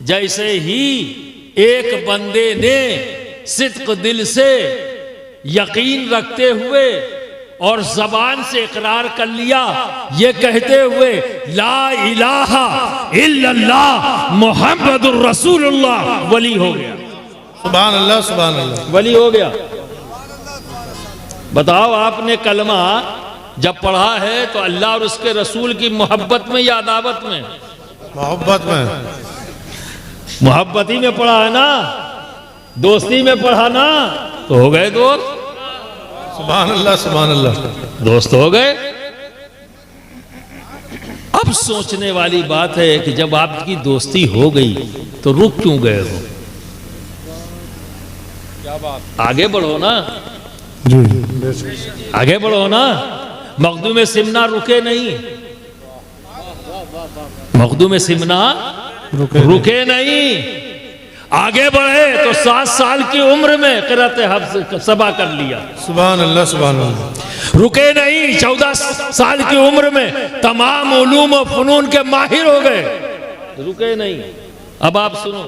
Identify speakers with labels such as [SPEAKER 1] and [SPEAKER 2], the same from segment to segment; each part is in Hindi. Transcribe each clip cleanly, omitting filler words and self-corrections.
[SPEAKER 1] जैसे ही एक बंदे ने सिद्क दिल से यकीन रखते हुए और जबान से इकरार कर लिया, ये कहते हुए ला इलाहा इल्लल्लाह मुहम्मदुर रसूलुल्लाह, वली हो गया।
[SPEAKER 2] सुभान अल्लाह, सुभान अल्लाह,
[SPEAKER 1] वली हो गया। बताओ, आपने कलमा जब पढ़ा है तो अल्लाह और उसके रसूल की मोहब्बत में या अदावत में?
[SPEAKER 2] मोहब्बत में।
[SPEAKER 1] मोहब्बत ही में पढ़ा है ना, दोस्ती में पढ़ा ना, तो हो गए दोस्त।
[SPEAKER 2] सुभान अल्लाह, सुभान अल्लाह,
[SPEAKER 1] दोस्त हो गए। अब सोचने वाली बात है कि जब आपकी दोस्ती हो गई तो रुक क्यों गए हो? क्या बात, आगे बढ़ो ना
[SPEAKER 2] जी,
[SPEAKER 1] आगे बढ़ो ना। मखदूम सिमना रुके नहीं, मखदूम सिमना रुके नहीं, आगे बढ़े तो 7 साल की उम्र में क़िरात हफ्स सबा कर लिया।
[SPEAKER 2] सुभान अल्लाह, सुभान अल्लाह।
[SPEAKER 1] रुके नहीं, 14 साल की उम्र में तमाम उलूम और फनून के माहिर हो गए। रुके नहीं। अब आप सुनो,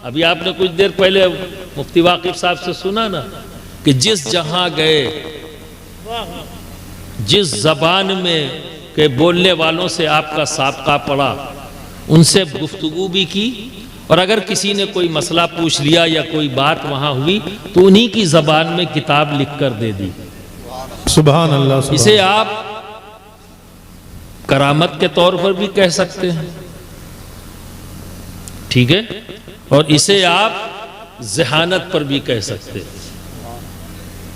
[SPEAKER 1] अभी आपने कुछ देर पहले मुफ्ती वाकिफ साहब से सुना ना कि जिस जहां गए, जिस जबान में के बोलने वालों से आपका साबका पड़ा, उनसे गुफ्तगू भी की, और अगर किसी ने कोई मसला पूछ लिया या कोई बात वहां हुई तो उन्हीं की जबान में किताब लिख कर दे दी।
[SPEAKER 2] सुभान अल्लाह, सुभान।
[SPEAKER 1] इसे आप करामत के तौर पर भी कह सकते हैं, ठीक है, और इसे आप ज़हानत पर भी कह सकते हैं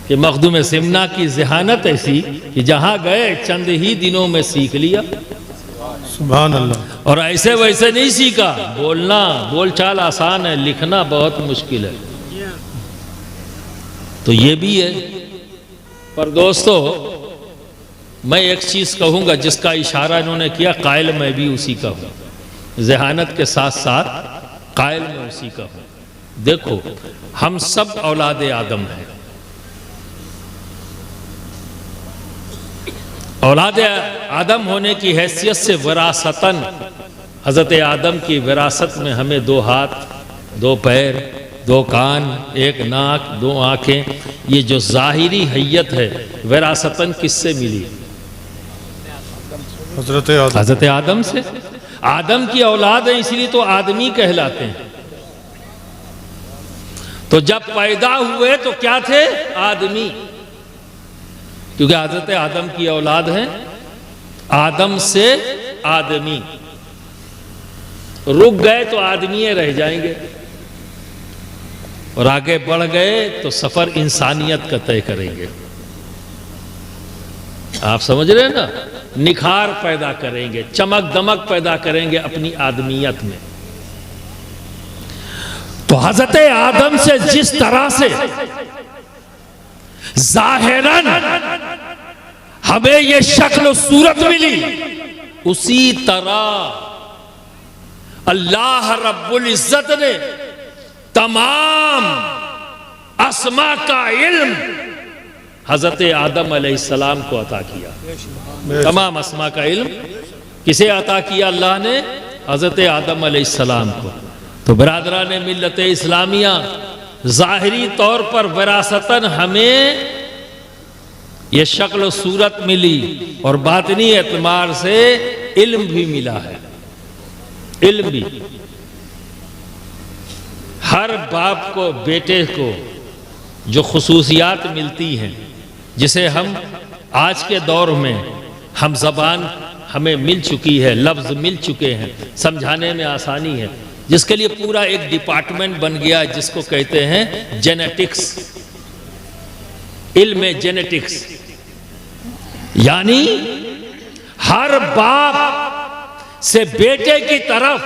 [SPEAKER 1] कि मखदूम सिमना की ज़हानत ऐसी कि जहां गए चंद ही दिनों में सीख लिया।
[SPEAKER 2] सुभान अल्लाह।
[SPEAKER 1] और ऐसे वैसे नहीं सीखा। बोलना, बोलचाल आसान है, लिखना बहुत मुश्किल है। तो ये भी है। पर दोस्तों, मैं एक चीज कहूंगा जिसका इशारा इन्होंने किया, कायल मैं भी उसी का हूं। ज़हानत के साथ साथ कायल मैं उसी का हूं। देखो, हम सब औलाद आदम हैं। औलाद आदम होने की हैसियत से विरासतन हज़रत आदम की विरासत में हमें 2 हाथ, 2 पैर, 2 कान, 1 नाक, 2 आँखें, ये जो ज़ाहिरी हैयत है विरासतन किससे मिली? हज़रत आदम से। आदम की औलाद है, इसलिए तो आदमी कहलाते हैं। तो जब पैदा हुए तो क्या थे? आदमी, क्योंकि हज़रत आदम की औलाद है। आदम से आदमी, रुक गए तो आदमी रह जाएंगे, और आगे बढ़ गए तो सफर इंसानियत का तय करेंगे। आप समझ रहे हैं ना? निखार पैदा करेंगे, चमक दमक पैदा करेंगे अपनी आदमियत में। तो हज़रत आदम से जिस तरह से ज़ाहिरन हमें ये शक्ल सूरत मिली, उसी तरह अल्लाह रब्बुल इज्जत ने तमाम अस्मा का इल्म हजरत आदम अलैहिस्सलाम को अता किया। तमाम अस्मा का इल्म किसे अता किया? अल्लाह ने हजरत आदम अलैहिस्सलाम को। तो बिरादरान मिल्लत इस्लामिया, ज़ाहिरी तौर पर विरासतन हमें ये शक्ल सूरत मिली, और बातिनी एतमार से इल्म भी मिला है। इल्म भी हर बाप को, बेटे को जो खुसूसियात मिलती हैं, जिसे हम आज के दौर में हम ज़बान हमें मिल चुकी है, लफ्ज़ मिल चुके हैं, समझाने में आसानी है, जिसके लिए पूरा एक डिपार्टमेंट बन गया जिसको कहते हैं जेनेटिक्स, इल्म जेनेटिक्स। यानी हर बाप से बेटे की तरफ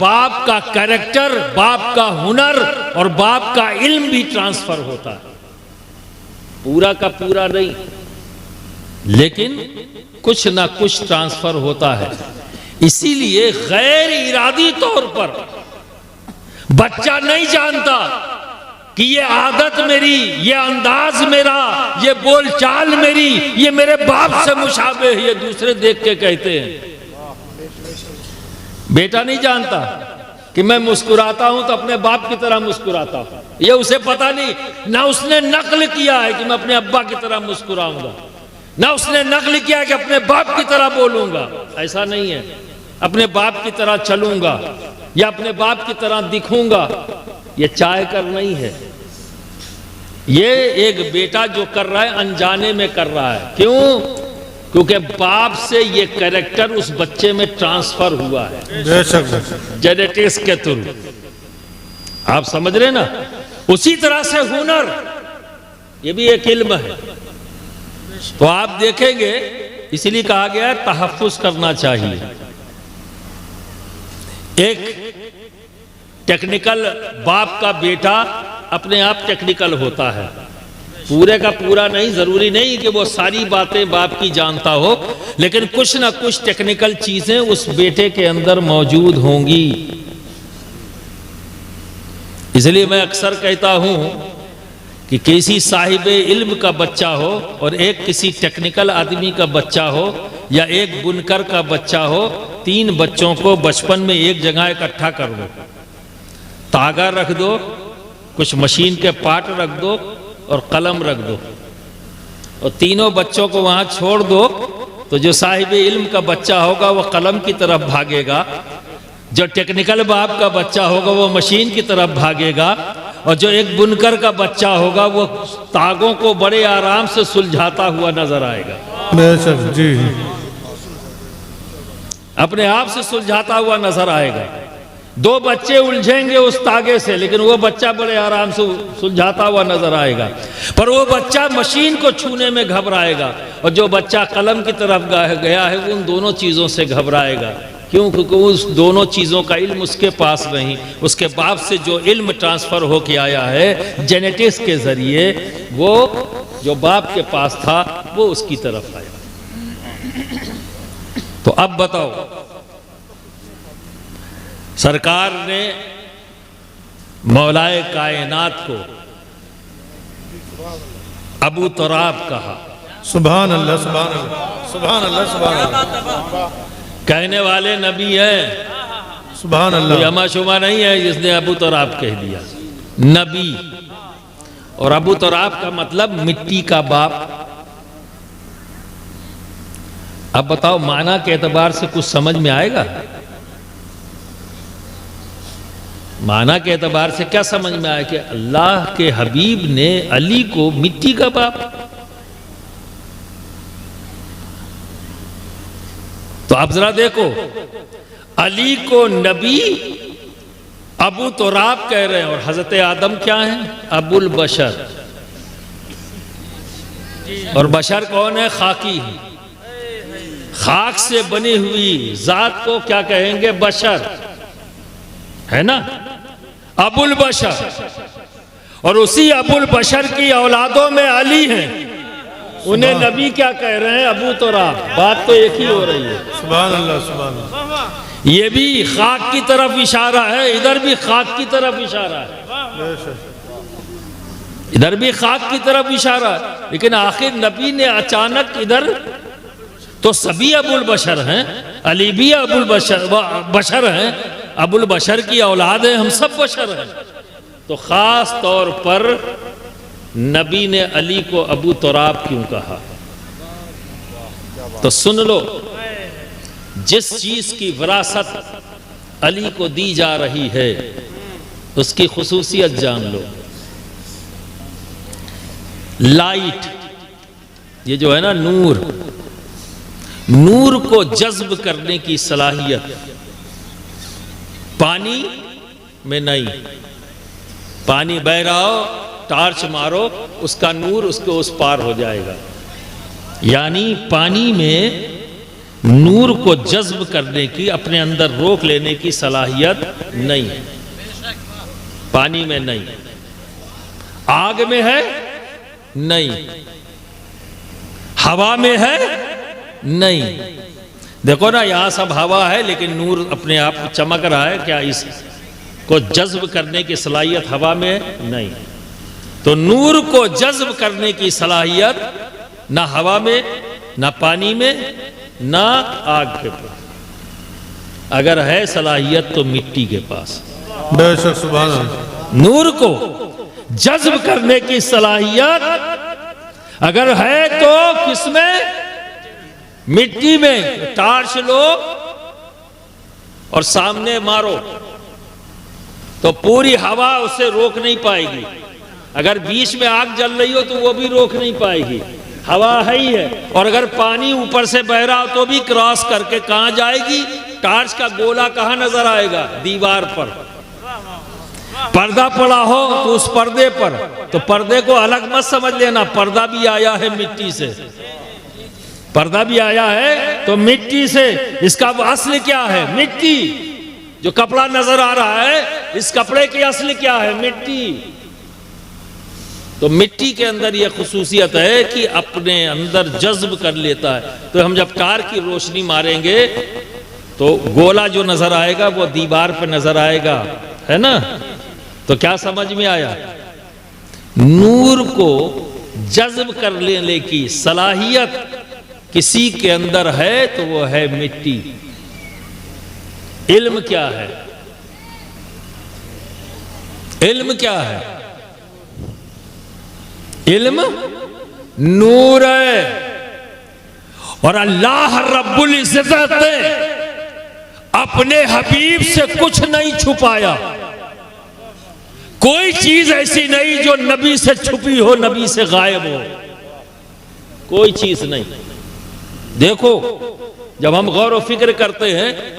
[SPEAKER 1] बाप का कैरेक्टर, बाप का हुनर और बाप का इल्म भी ट्रांसफर होता है। पूरा का पूरा नहीं, लेकिन कुछ ना कुछ ट्रांसफर होता है। इसीलिए गैर इरादी तौर पर बच्चा नहीं जानता कि ये आदत मेरी, ये अंदाज मेरा, ये बोलचाल मेरी, ये मेरे बाप से मुशाबे है। ये दूसरे देख के कहते हैं। बेटा नहीं जानता, कि मैं मुस्कुराता हूं तो अपने बाप की तरह मुस्कुराता हूं। ये उसे पता नहीं, ना उसने नकल किया है कि मैं अपने अब्बा की तरह मुस्कुराऊंगा, ना उसने नकल किया है कि अपने बाप की तरह बोलूंगा। ऐसा नहीं है, अपने बाप की तरह चलूंगा या अपने बाप की तरह दिखूंगा, ये चाह कर नहीं है। ये एक बेटा जो कर रहा है अनजाने में कर रहा है। क्यों? क्योंकि बाप से ये कैरेक्टर उस बच्चे में ट्रांसफर हुआ है
[SPEAKER 2] बेशक
[SPEAKER 1] जेनेटिक्स के थ्रू। आप समझ रहे ना? उसी तरह से हुनर, ये भी एक इल्म है। तो आप देखेंगे, इसलिए कहा गया है तहफ्फुज करना चाहिए। एक टेक्निकल बाप का बेटा अपने आप टेक्निकल होता है, पूरे का पूरा नहीं, जरूरी नहीं कि वो सारी बातें बाप की जानता हो, लेकिन कुछ ना कुछ टेक्निकल चीजें उस बेटे के अंदर मौजूद होंगी। इसलिए मैं अक्सर कहता हूं कि किसी साहिब इल्म का बच्चा हो और एक किसी टेक्निकल आदमी का बच्चा हो या एक बुनकर का बच्चा हो, तीन बच्चों को बचपन में एक जगह इकट्ठा कर दो, तागा रख दो, कुछ मशीन के पार्ट रख दो और कलम रख दो, और तीनों बच्चों को वहां छोड़ दो, तो जो साहिब इल्म का बच्चा होगा वो कलम की तरफ भागेगा, जो टेक्निकल बाप का बच्चा होगा वो मशीन की तरफ भागेगा, और जो एक बुनकर का बच्चा होगा वो तागों को बड़े आराम से सुलझाता हुआ नजर आएगा।
[SPEAKER 2] बेशक जी,
[SPEAKER 1] अपने आप से सुलझाता हुआ नजर आएगा। दो बच्चे उलझेंगे उस तागे से, लेकिन वो बच्चा बड़े आराम से सुलझाता हुआ नजर आएगा। पर वो बच्चा मशीन को छूने में घबराएगा, और जो बच्चा कलम की तरफ गया है वो उन दोनों चीजों से घबराएगा। क्यों? क्योंकि उस दोनों चीजों का इल्म उसके पास नहीं, उसके बाप से जो इल्म ट्रांसफर होके आया है जेनेटिक्स के जरिए, वो जो बाप के पास था वो उसकी तरफ आया। तो अब बताओ, सरकार ने मौलाए कायनात को अबू तुराब कहा।
[SPEAKER 2] सुभान अल्लाह, सुभान अल्लाह, सुभान अल्लाह, सुभान अल्लाह।
[SPEAKER 1] कहने वाले नबी है,
[SPEAKER 2] सुभान
[SPEAKER 1] कोई
[SPEAKER 2] अल्लाह।
[SPEAKER 1] अमा शुमा नहीं है जिसने अबू तुराब कह दिया। नबी, और अबू तुराब का मतलब मिट्टी का बाप। अब बताओ, माना के एतबार से कुछ समझ में आएगा? माना के एतबार से क्या समझ में आया कि अल्लाह के हबीब ने अली को मिट्टी का बाप। तो आप जरा देखो, अली को नबी अबू तुराब कह रहे हैं, और हजरत आदम क्या है? अबुल बशर। और बशर कौन है? खाकी है। खाक से बनी हुई जात को क्या कहेंगे? बशर, है ना? अबुल बशर। और उसी अबुल बशर की औलादों में अली हैं, उन्हें नबी क्या कह रहे हैं? अबू तुराब। बात तो एक ही हो रही है।
[SPEAKER 2] सुभान अल्लाह, सुभान अल्लाह।
[SPEAKER 1] ये भी खाक की तरफ इशारा है, इधर भी खाक की तरफ इशारा है, इधर भी खाक की तरफ इशारा है। लेकिन आखिर नबी ने अचानक इधर, तो सभी अबुल बशर हैं, अली भी अबुल बशर हैं, अबुल बशर की औलाद है, हम सब बशर हैं। तो खास तौर पर नबी ने अली को अबू तुराब क्यों कहा? तो सुन लो, जिस चीज की विरासत अली को दी जा रही है उसकी खुसूसियत जान लो। लाइट, ये जो है ना नूर, नूर को जज्ब करने की सलाहियत पानी में नहीं। पानी बह रहा हो, टार्च मारो, उसका नूर उसके उस पार हो जाएगा। यानी पानी में नूर को जज्ब करने की, अपने अंदर रोक लेने की सलाहियत नहीं है, पानी में नहीं। आग में है? नहीं। हवा में है? नहीं। देखो ना, यहां सब हवा है लेकिन नूर अपने आप चमक रहा है, क्या इसको जज्ब करने की सलाहियत हवा में नहीं। तो नूर को जज्ब करने की सलाहियत ना हवा में, ना पानी में, ना आग के ऊपर। अगर है सलाहियत तो मिट्टी के पास।
[SPEAKER 2] बेशक सुभान अल्लाह।
[SPEAKER 1] नूर को जज्ब करने की सलाहियत अगर है तो किसमें? मिट्टी में। टार्च लो और सामने मारो तो पूरी हवा उसे रोक नहीं पाएगी। अगर बीच में आग जल रही हो तो वो भी रोक नहीं पाएगी, हवा है ही है। और अगर पानी ऊपर से बह रहा हो तो भी क्रॉस करके कहां जाएगी? टार्च का गोला कहां नजर आएगा? दीवार पर। पर्दा पड़ा हो तो उस पर्दे पर, तो पर्दे को अलग मत समझ लेना, पर्दा भी आया है मिट्टी से। पर्दा भी आया है तो मिट्टी से। इसका असली क्या है? मिट्टी। जो कपड़ा नजर आ रहा है, इस कपड़े की असली क्या है? मिट्टी। तो मिट्टी के अंदर यह खुसूसियत है कि अपने अंदर जज्ब कर लेता है। तो हम जब टार की रोशनी मारेंगे तो गोला जो नजर आएगा वो दीवार पे नजर आएगा, है ना? तो क्या समझ में आया? नूर को जज्ब कर लेने की सलाहियत किसी के अंदर है तो वो है मिट्टी। इल्म क्या है? इल्म क्या है? इल्म नूर है। और अल्लाह रब्बुल इज्जत ने अपने हबीब से कुछ नहीं छुपाया। कोई चीज ऐसी नहीं जो नबी से छुपी हो, नबी से गायब हो। कोई चीज नहीं। देखो, जब हम गौर व फिक्र करते हैं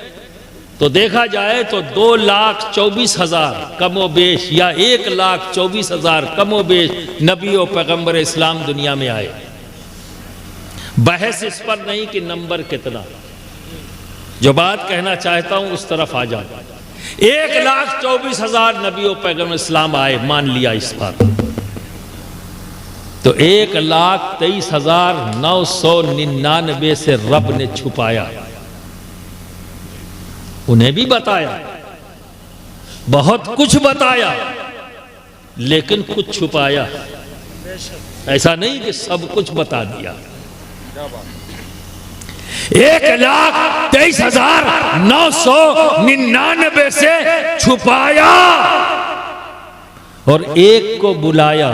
[SPEAKER 1] तो देखा जाए तो 2,24,000 कमो बेश या 1,24,000 कमो बेश नबी और पैगंबर इस्लाम दुनिया में आए। बहस इस पर नहीं कि नंबर कितना, जो बात कहना चाहता हूं उस तरफ आ जाओ। 1,24,000 नबी और पैगंबर इस्लाम आए, मान लिया इस बात। तो 1,23,999 से रब ने छुपाया। उन्हें भी बताया, बहुत कुछ बताया, लेकिन कुछ छुपाया। ऐसा नहीं कि सब कुछ बता दिया। 1,23,999 से छुपाया और एक को बुलाया।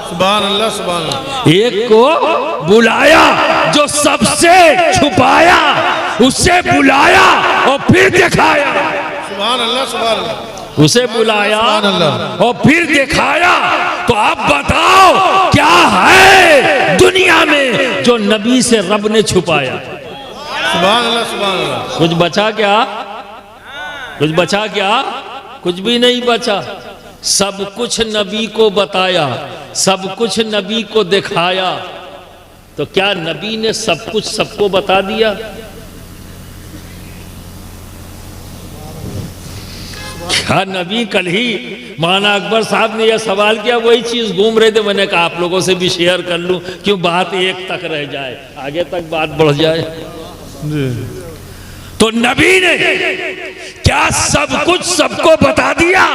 [SPEAKER 2] सुभान अल्लाह, सुभान अल्लाह।
[SPEAKER 1] एक को बुलाया जो सबसे छुपाया, उससे बुलाया और फिर दिखाया।
[SPEAKER 2] सुभान अल्लाह, सुभान अल्लाह।
[SPEAKER 1] उसे बुलाया और फिर दिखाया। तो अब बताओ क्या है दुनिया में जो नबी से रब ने छुपाया?
[SPEAKER 2] सुभान अल्लाह, सुभान अल्लाह।
[SPEAKER 1] कुछ बचा क्या? कुछ बचा क्या? कुछ भी नहीं बचा। सब कुछ नबी को बताया, सब कुछ नबी को दिखाया। तो क्या नबी ने सब कुछ सबको बता दिया? क्या नबी? कल ही मौलाना अकबर साहब ने यह सवाल किया, वही चीज घूम रहे थे। मैंने कहा आप लोगों से भी शेयर कर लूं, क्यों बात एक तक रह जाए, आगे तक बात बढ़ जाए। तो नबी ने क्या सब कुछ सबको बता दिया?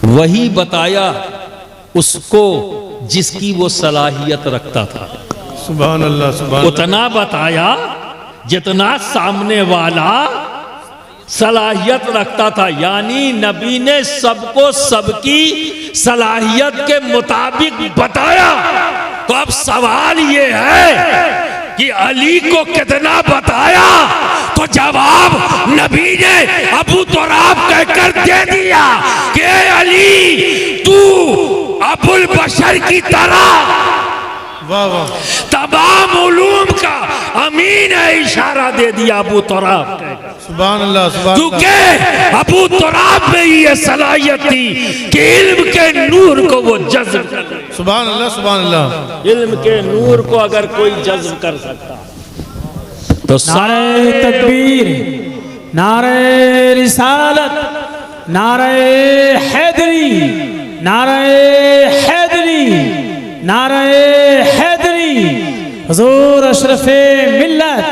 [SPEAKER 1] वही बताया उसको जिसकी वो सलाहियत रखता था।
[SPEAKER 2] सुभान अल्लाह, सुभान।
[SPEAKER 1] उतना बताया जितना सामने वाला सलाहियत रखता था। यानी नबी ने सबको सबकी सलाहियत के मुताबिक बताया। तो अब सवाल ये है कि अली को कितना बताया? तो जवाब नबी ने अबू तुराब कहकर दे दिया कि अली तू अबुल बशर की तरह
[SPEAKER 2] वाह वाह,
[SPEAKER 1] तमाम उलूम का अमीन है। इशारा दे दिया अबू तुराब।
[SPEAKER 2] सुभान अल्लाह, सुभान अल्लाह।
[SPEAKER 1] क्योंकि अबू तुराब में ये सलाहियत थी कि इल्म के नूर को वो जज्ब कर।
[SPEAKER 2] सुभान अल्लाह, सुभान अल्लाह।
[SPEAKER 1] इल्म के नूर को अगर कोई जज्ब कर सकता तो
[SPEAKER 3] नारे तकबीर, नारे रिसालत, नारे हैदरी, नारे हैदरी, नारे हैदरी। हुजूर अशरफे मिल्लत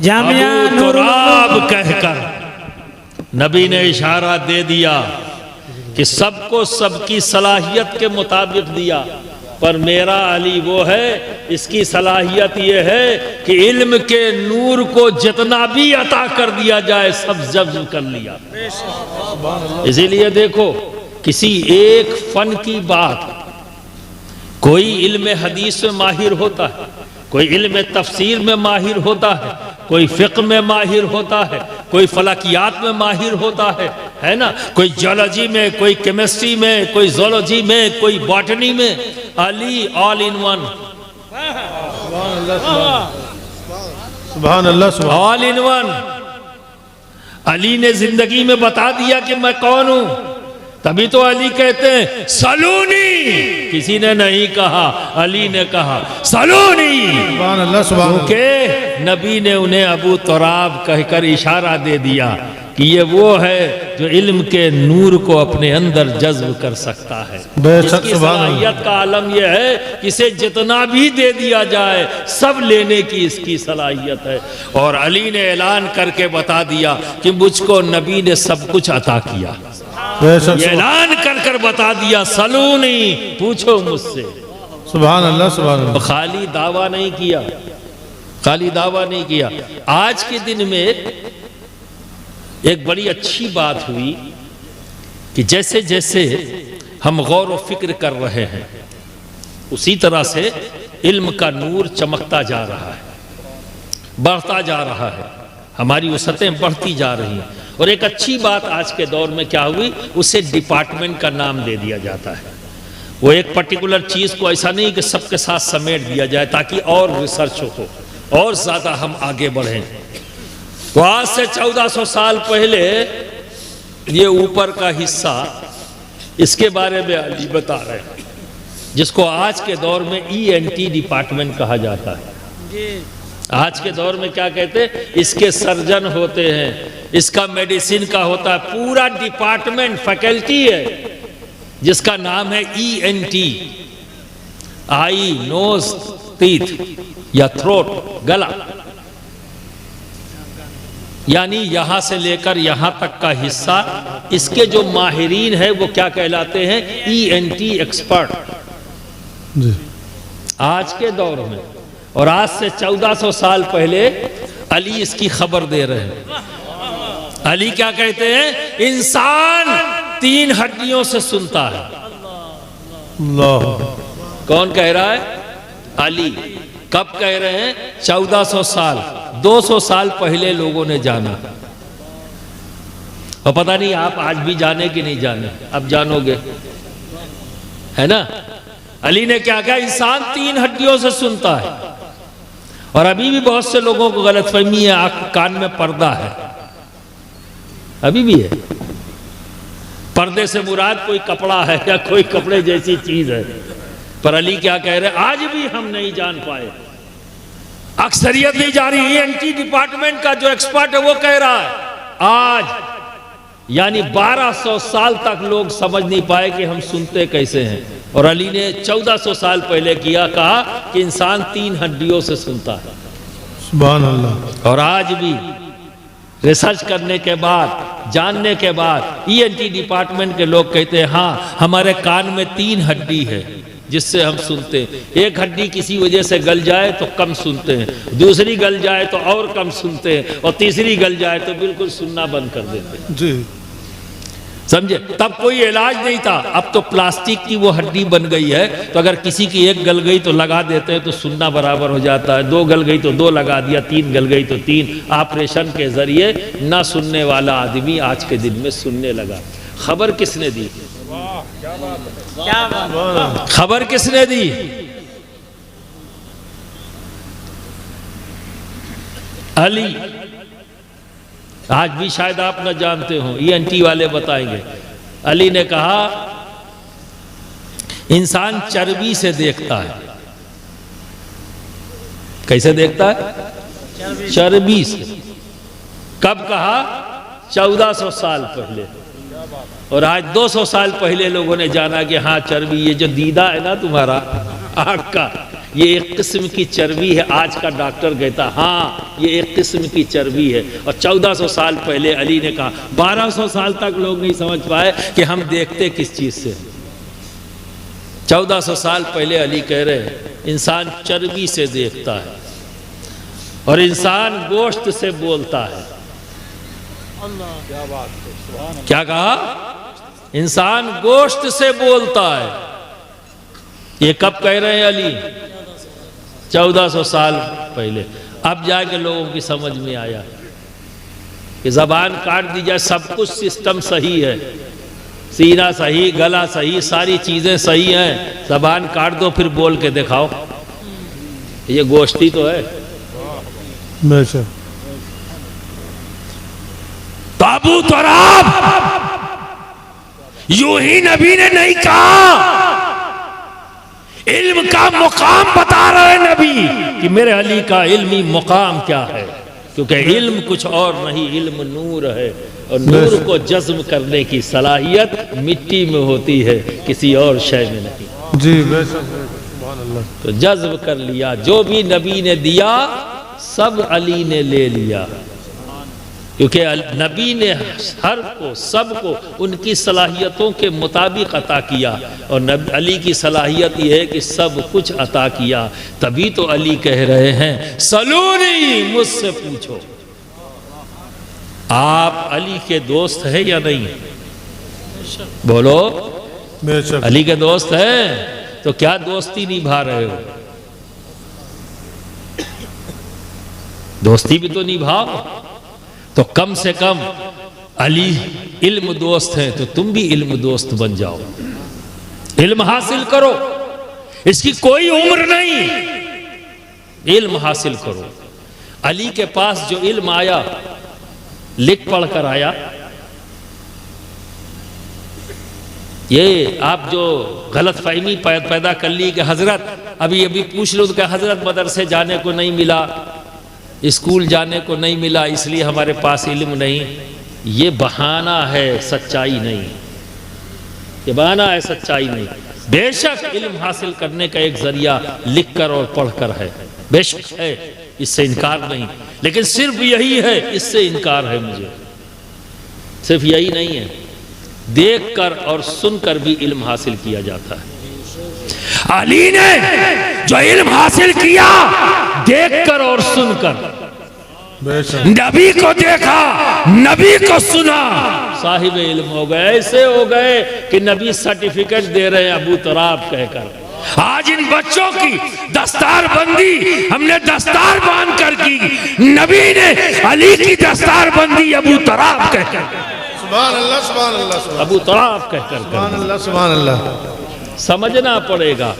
[SPEAKER 3] जामिया
[SPEAKER 1] अबू तुराब कहकर नबी ने इशारा दे दिया कि सबको सबकी सलाहियत के मुताबिक दिया। पर मेरा अली वो है, इसकी सलाहियत ये है कि इल्म के नूर को जितना भी अता कर दिया जाए सब जब्त कर लिया। इसीलिए देखो, किसी एक फन की बात, कोई इल्म हदीस में माहिर होता है, कोई इल्म तफसीर में माहिर होता है, कोई फ़िक़्ह में माहिर होता है, कोई फलकियात में माहिर होता है ना, कोई जियोलॉजी में, कोई केमिस्ट्री में, कोई ज़ूलॉजी में, कोई बॉटनी में। अली ऑल इन वन,
[SPEAKER 2] सुभान अल्लाह,
[SPEAKER 1] ऑल इन वन। अली ने जिंदगी में बता दिया कि मैं कौन हूं। तभी तो अली कहते हैं सलूनी, किसी ने नहीं कहा, अली ने कहा सलूनी।
[SPEAKER 2] सुभान अल्लाह, सुभान अल्लाह।
[SPEAKER 1] क्योंकि नबी ने उन्हें अबू तुराब कहकर इशारा दे दिया कि ये वो है जो इल्म के नूर को अपने अंदर जज्ब कर सकता है।
[SPEAKER 2] बेशक,
[SPEAKER 1] इसकी
[SPEAKER 2] सुभान अल्लाह।
[SPEAKER 1] सलाहियत का आलम यह है कि इसे जितना भी दे दिया जाए सब लेने की इसकी सलाहियत है। और अली ने ऐलान करके बता दिया कि मुझको नबी ने सब कुछ अता किया।
[SPEAKER 2] बेशक,
[SPEAKER 1] ये ऐलान कर कर बता दिया सलूनी, पूछो मुझसे।
[SPEAKER 2] सुभान अल्लाह, सुभान अल्लाह।
[SPEAKER 1] खाली दावा नहीं किया, खाली दावा नहीं किया। आज के दिन में एक बड़ी अच्छी बात हुई कि जैसे जैसे हम गौर व फिक्र कर रहे हैं उसी तरह से इल्म का नूर चमकता जा रहा है, बढ़ता जा रहा है, हमारी वसतें बढ़ती जा रही हैं। और एक अच्छी बात आज के दौर में क्या हुई, उसे डिपार्टमेंट का नाम दे दिया जाता है। वो एक पर्टिकुलर चीज़ को ऐसा नहीं कि सबके साथ समेट दिया जाए ताकि और रिसर्च हो और ज़्यादा हम आगे बढ़ें। तो आज से 1400 साल पहले ये ऊपर का हिस्सा, इसके बारे में अली बता रहे हैं, जिसको आज के दौर में ENT डिपार्टमेंट कहा जाता है। आज के दौर में क्या कहते हैं, इसके सर्जन होते हैं, इसका मेडिसिन का होता है, पूरा डिपार्टमेंट फैकल्टी है जिसका नाम है ENT, आई, नोज, टीथ या थ्रोट, गला। यानी यहां से लेकर यहां तक का हिस्सा, इसके जो माहिरीन है वो क्या कहलाते हैं, ENT एक्सपर्ट आज के दौर में। और आज से 1400 साल पहले अली इसकी खबर दे रहे हैं। अली क्या कहते हैं, इंसान 3 हड्डियों से सुनता है।
[SPEAKER 2] अल्लाह।
[SPEAKER 1] कौन कह रहा है, अली। कब कह रहे हैं, 1400 साल, 200 साल पहले लोगों ने जाना। और पता नहीं आप आज भी जाने कि नहीं जाने, अब जानोगे, है ना। अली ने क्या कहा, इंसान 3 हड्डियों से सुनता है। और अभी भी बहुत से लोगों को गलतफहमी है, आंख कान में पर्दा है, अभी भी है। पर्दे से मुराद कोई कपड़ा है या कोई कपड़े जैसी चीज है। पर अली क्या कह रहे हैं, आज भी हम नहीं जान पाए, अक्सरियत नहीं जा रही। ENT डिपार्टमेंट का जो एक्सपर्ट है वो कह रहा है आज, यानी 1200 साल तक लोग समझ नहीं पाए कि हम सुनते कैसे हैं। और अली ने 1400 साल पहले कहा कि इंसान 3 हड्डियों से सुनता है।
[SPEAKER 2] सुभान अल्लाह।
[SPEAKER 1] और आज भी रिसर्च करने के बाद, जानने के बाद ENT डिपार्टमेंट के लोग कहते हैं हाँ, हमारे कान में 3 हड्डी है जिससे हम सुनते हैं। एक हड्डी किसी वजह से गल जाए तो कम सुनते हैं, दूसरी गल जाए तो और कम सुनते हैं, और तीसरी गल जाए तो बिल्कुल सुनना बंद कर देते हैं।
[SPEAKER 2] जी,
[SPEAKER 1] समझे। तब कोई इलाज नहीं था, अब तो प्लास्टिक की वो हड्डी बन गई है, तो अगर किसी की एक गल गई तो लगा देते हैं तो सुनना बराबर हो जाता है। 2 गल गई तो 2 लगा दिया, 3 गल गई तो 3। ऑपरेशन के जरिए ना सुनने वाला आदमी आज के दिन में सुनने लगा। खबर किसने दी, खबर किसने दी, अली। आज भी शायद आप न जानते हो, ENT वाले बताएंगे। अली ने कहा इंसान चर्बी से देखता है। कैसे देखता है, चर्बी से। कब कहा, 1400 साल पहले। और आज 200 साल पहले लोगों ने जाना कि हाँ चर्बी, ये जो दीदा है ना तुम्हारा आँख का, ये एक किस्म की चर्बी है। आज का डॉक्टर कहता हाँ ये एक किस्म की चर्बी है। और 1400 साल पहले अली ने कहा, 1200 साल तक लोग नहीं समझ पाए कि हम देखते किस चीज़ से। 1400 साल पहले अली कह रहे हैं इंसान चर्बी से देखता है और इंसान गोश्त से बोलता है। क्या कहा? इंसान गोश्त से बोलता है। ये कब कह रहे हैं अली? 1400 साल पहले। अब जाके लोगों की समझ में आया कि जबान काट दी जाए, सब कुछ सिस्टम सही है, सीना सही, गला सही, सारी चीजें सही हैं, जबान काट दो फिर बोल के दिखाओ। ये गोश्ती तो है। तो अबू तुराब यूं ही नबी ने नहीं कहा, इल्म का मुकाम बता रहे नबी कि मेरे अली का इल्मी मुकाम क्या है, क्योंकि इल्म कुछ और नहीं, इल्म नूर है और नूर को जज्ब करने की सलाहियत मिट्टी में होती है, किसी और शय में नहीं।
[SPEAKER 2] जी
[SPEAKER 1] तो जज्ब कर लिया, जो भी नबी ने दिया सब अली ने ले लिया, क्योंकि नबी ने हर को सबको उनकी सलाहियतों के मुताबिक अता किया और अली की सलाहियत यह है कि सब कुछ अता किया। तभी तो अली कह रहे हैं सलूनी, मुझसे पूछो। आप अली के दोस्त हैं या नहीं? बोलो, अली के दोस्त हैं तो क्या दोस्ती निभा रहे हो? दोस्ती भी तो निभाओ। तो कम से कम अली इल्म दोस्त है तो तुम भी इल्म दोस्त बन जाओ, इल्म हासिल करो, इसकी कोई उम्र नहीं, इल्म हासिल करो। अली के पास जो इल्म आया, लिख पढ़ कर आया। ये आप जो गलत फहमी पैदा कर ली कि हजरत अभी अभी पूछ लो कि हजरत मदरसे जाने को नहीं मिला, स्कूल जाने को नहीं मिला, इसलिए हमारे पास इल्म नहीं, ये बहाना है, सच्चाई नहीं। ये बहाना है, सच्चाई नहीं। बेशक इल्म हासिल करने का एक जरिया लिख कर और पढ़ कर है, बेशक है, इससे इनकार नहीं, लेकिन सिर्फ यही है, इससे इनकार है मुझे। सिर्फ यही नहीं है, देख कर और सुनकर भी इल्म हासिल किया जाता है। अली ने जो इल्म हासिल किया देखकर और सुनकर, नबी को देखा, नबी को सुना, साहिब इल्म हो गए। ऐसे हो गए कि नबी सर्टिफिकेट दे रहे हैं अबू तुराब कहकर। आज इन बच्चों की दस्तार बंदी हमने दस्तार बांध कर की, नबी ने अली की दस्तार बंदी अबू तुराब कहकर,
[SPEAKER 2] सुभान अल्लाह, सुभान अल्लाह,
[SPEAKER 1] अबू तुराब कहकर,
[SPEAKER 2] सुभान अल्लाह, सुभान अल्लाह।
[SPEAKER 1] समझना पड़ेगा,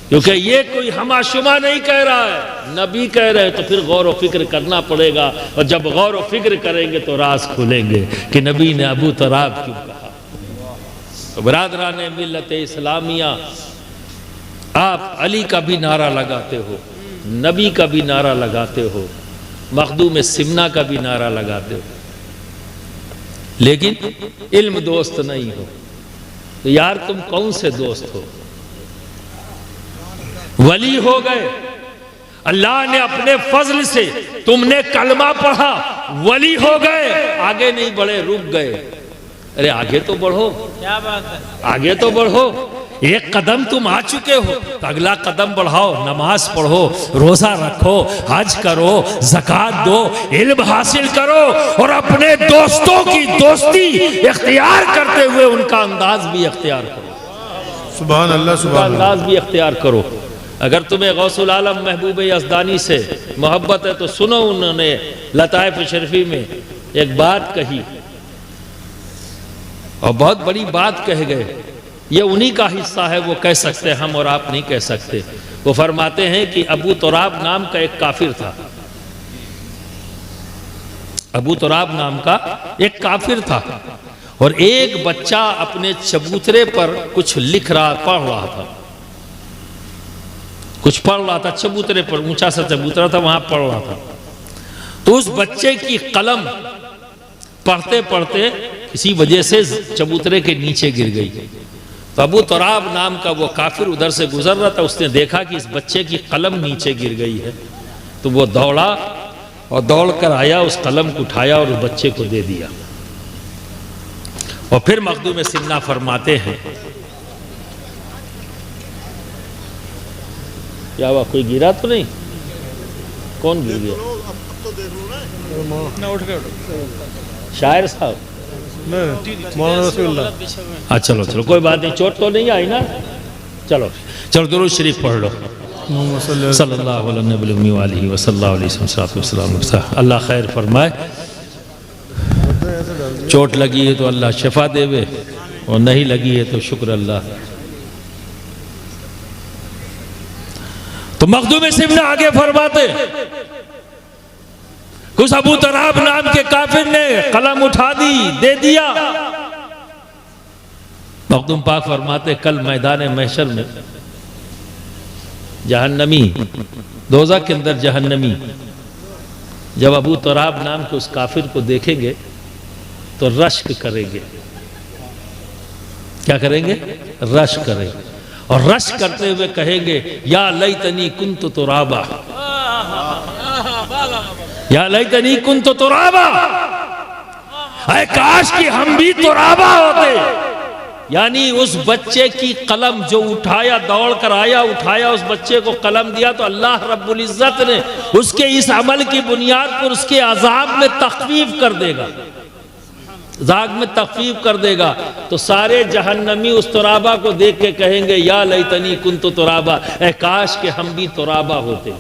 [SPEAKER 1] क्योंकि ये कोई हमाशुमा नहीं कह रहा है, नबी कह रहे हैं, तो फिर गौर व फिक्र करना पड़ेगा। और जब गौर व फिक्र करेंगे तो राज खुलेंगे कि नबी ने अबू तुराब क्यों कहा। तो बरादरान मिल्लत इस्लामिया, आप अली का भी नारा लगाते हो, नबी का भी नारा लगाते हो, मखदूम सिमना का भी नारा लगाते हो, लेकिन इल्म दोस्त नहीं हो। तो यार तुम कौन से दोस्त हो? वली हो गए, अल्लाह ने अपने फजल से, तुमने कलमा पढ़ा, वली हो गए, आगे नहीं बढ़े, रुक गए। अरे आगे तो बढ़ो, क्या बात है, आगे तो बढ़ो। एक कदम तुम आ चुके हो तो अगला कदम बढ़ाओ, नमाज पढ़ो, रोजा रखो, हज करो, ज़कात दो, इल्म हासिल करो और अपने दोस्तों की दोस्ती इख्तियार करते हुए उनका अंदाज भी इख्तियार करो।
[SPEAKER 2] सुभान अल्लाह, सुभान अल्लाह,
[SPEAKER 1] अंदाज भी इख्तियार करो। अगर तुम्हें गौसुल आलम महबूब यज़दानी से मोहब्बत है तो सुनो, उन्होंने लताइफ शरीफी में एक बात कही और बहुत बड़ी बात कह गए। ये उन्हीं का हिस्सा है, वो कह सकते हैं, हम और आप नहीं कह सकते। वो फरमाते हैं कि अबू तुराब नाम का एक काफिर था, अबू तुराब नाम का एक काफिर था और एक बच्चा अपने चबूतरे पर कुछ लिख रहा, पढ़ रहा था, कुछ पढ़ रहा था चबूतरे पर, ऊंचा सा चबूतरा था, वहां पढ़ रहा था। तो उस बच्चे की कलम पढ़ते पढ़ते किसी वजह से चबूतरे के नीचे गिर गई। तो अबू तुराब नाम का वो काफिर उधर से गुजर रहा था, उसने देखा कि इस बच्चे की कलम नीचे गिर गई है, तो वो दौड़ा और दौड़ कर आया, उस कलम को उठाया और उस बच्चे को दे दिया। और फिर मखदूम सिन्ना फरमाते हैं क्या हुआ, कोई गिरा तो नहीं? कौन गिर गया? शायर साहब?
[SPEAKER 2] मौलाना रसूलुल्लाह।
[SPEAKER 1] चलो चलो कोई बात नहीं, चोट तो नहीं आई ना? चलो चलो दुरूद शरीफ पढ़ लो। सल्लल्लाहु अलैहि वसल्लम। अल्लाह खैर फरमाए। चोट लगी है तो अल्लाह शिफा देवे, और नहीं लगी है तो शुक्र अल्लाह। तो मखदूम सिबना आगे फरमाते, कुछ अबू तराब नाम के काफिर ने कलम उठा दी, दे दिया। मखदूम पाक फरमाते, कल मैदान महशर में जहन्नमी, दोज़ख के अंदर जहन्नमी जब अबू तराब नाम के उस काफिर को देखेंगे तो रश्क करेंगे। क्या करेंगे? रश्क करेंगे, और रश्क करते हुए कहेंगे, या लैतनी कुन्तु तुराबा, या लैतनी कुन्तु तुराबा, ऐ काश कि हम भी तुराबा होते। यानी उस बच्चे की कलम जो उठाया, दौड़ कर आया, उठाया, उस बच्चे को कलम दिया, तो अल्लाह रब्बुल इज्जत ने उसके इस अमल की बुनियाद पर उसके अजाब में तखफीफ कर देगा, अजाब में तखफीफ कर देगा। तो सारे जहन्नमी उस तुराबा को देख के कहेंगे, या लैतनी कुन्तु तुराबा, ऐ काश के हम भी तुराबा होते।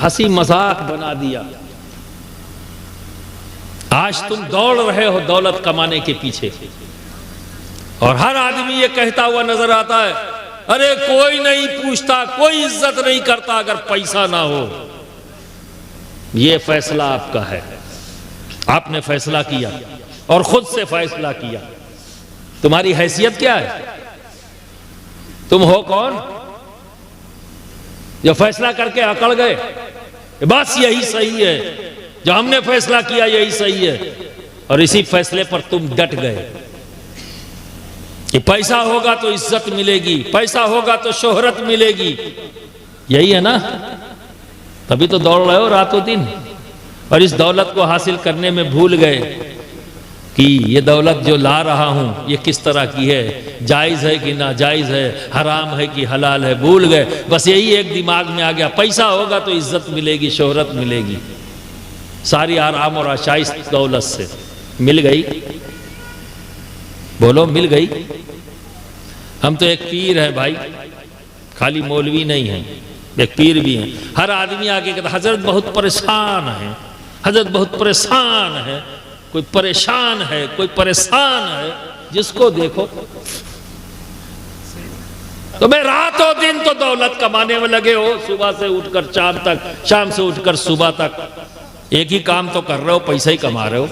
[SPEAKER 1] हंसी मजाक बना दिया। आज तुम दौड़ रहे हो दौलत कमाने के पीछे, और हर आदमी ये कहता हुआ नजर आता है, अरे कोई नहीं पूछता, कोई इज्जत नहीं करता अगर पैसा ना हो। ये फैसला आपका है, आपने फैसला किया और खुद से फैसला किया। तुम्हारी हैसियत क्या है? तुम हो कौन जो फैसला करके अकड़ गए बस यही सही है, जो हमने फैसला किया यही सही है, और इसी फैसले पर तुम डट गए कि पैसा होगा तो इज्जत मिलेगी, पैसा होगा तो शोहरत मिलेगी। यही है ना? तभी तो दौड़ रहे हो रातों दिन, और इस दौलत को हासिल करने में भूल गए कि ये दौलत जो ला रहा हूं ये किस तरह की है, जायज़ है कि नाजायज़ है, हराम है कि हलाल है, भूल गए। बस यही एक दिमाग में आ गया, पैसा होगा तो इज्जत मिलेगी, शोहरत मिलेगी। सारी आराम और आशाइश दौलत से मिल गई। बोलो मिल गई? हम तो एक पीर है भाई, खाली मौलवी नहीं है, एक पीर भी है। हर आदमी आके कहता, हजरत बहुत परेशान है, हजरत बहुत परेशान है। कोई परेशान है, कोई परेशान है, जिसको देखो। तो मैं रातों दिन तो दौलत कमाने में लगे हो, सुबह से उठकर शाम तक, शाम से उठकर सुबह तक एक ही काम तो कर रहे हो, पैसा ही कमा रहे हो।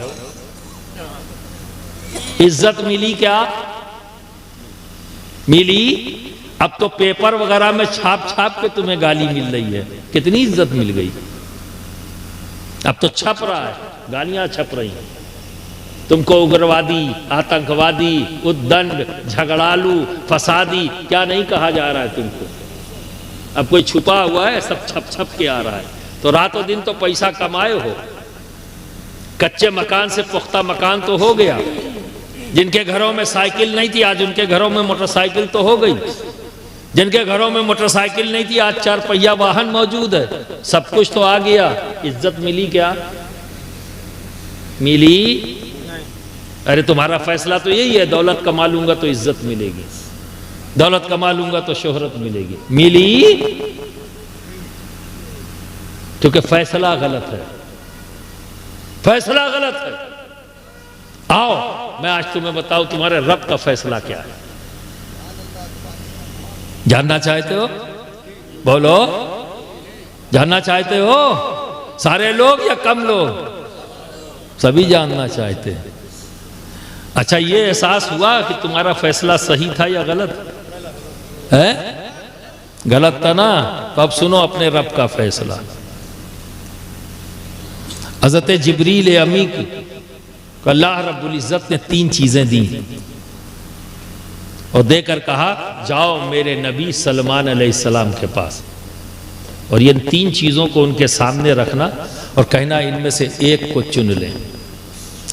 [SPEAKER 1] इज्जत मिली क्या? मिली? अब तो पेपर वगैरह में छाप छाप के तुम्हें गाली मिल रही है। कितनी इज्जत मिल गई? अब तो छप रहा है, गालियां छप रही हैं। तुमको उग्रवादी, आतंकवादी, उद्दंड, झगड़ालू, फसादी क्या नहीं कहा जा रहा है तुमको। अब कोई छुपा हुआ है, सब छप छप के आ रहा है। तो रातों दिन तो पैसा कमाए हो, कच्चे मकान से पुख्ता मकान तो हो गया। जिनके घरों में साइकिल नहीं थी आज उनके घरों में मोटरसाइकिल तो हो गई। जिनके घरों में मोटरसाइकिल नहीं थी आज 4 पहिया वाहन मौजूद है। सब कुछ तो आ गया। इज्जत मिली क्या? मिली? अरे तुम्हारा फैसला तो यही है, दौलत कमा लूंगा तो इज्जत मिलेगी, दौलत कमा लूंगा तो शोहरत मिलेगी। मिली? क्योंकि फैसला गलत है, फैसला गलत है। आओ मैं आज तुम्हें बताऊं तुम्हारे रब का फैसला क्या है। जानना चाहते हो? बोलो, जानना चाहते हो? सारे लोग या कम लोग? सभी जानना चाहते हैं। अच्छा, ये एहसास हुआ कि तुम्हारा फैसला सही था या गलत है? गलत था ना? तो अब सुनो अपने रब का फैसला। हज़रत जिब्रील अमी को अल्लाह रब्बुल इज़्ज़त ने 3 चीजें दी और देकर कहा, जाओ मेरे नबी सलमान अलैहिस्सलाम के पास, और ये 3 चीजों को उनके सामने रखना और कहना इनमें से एक को चुन लें,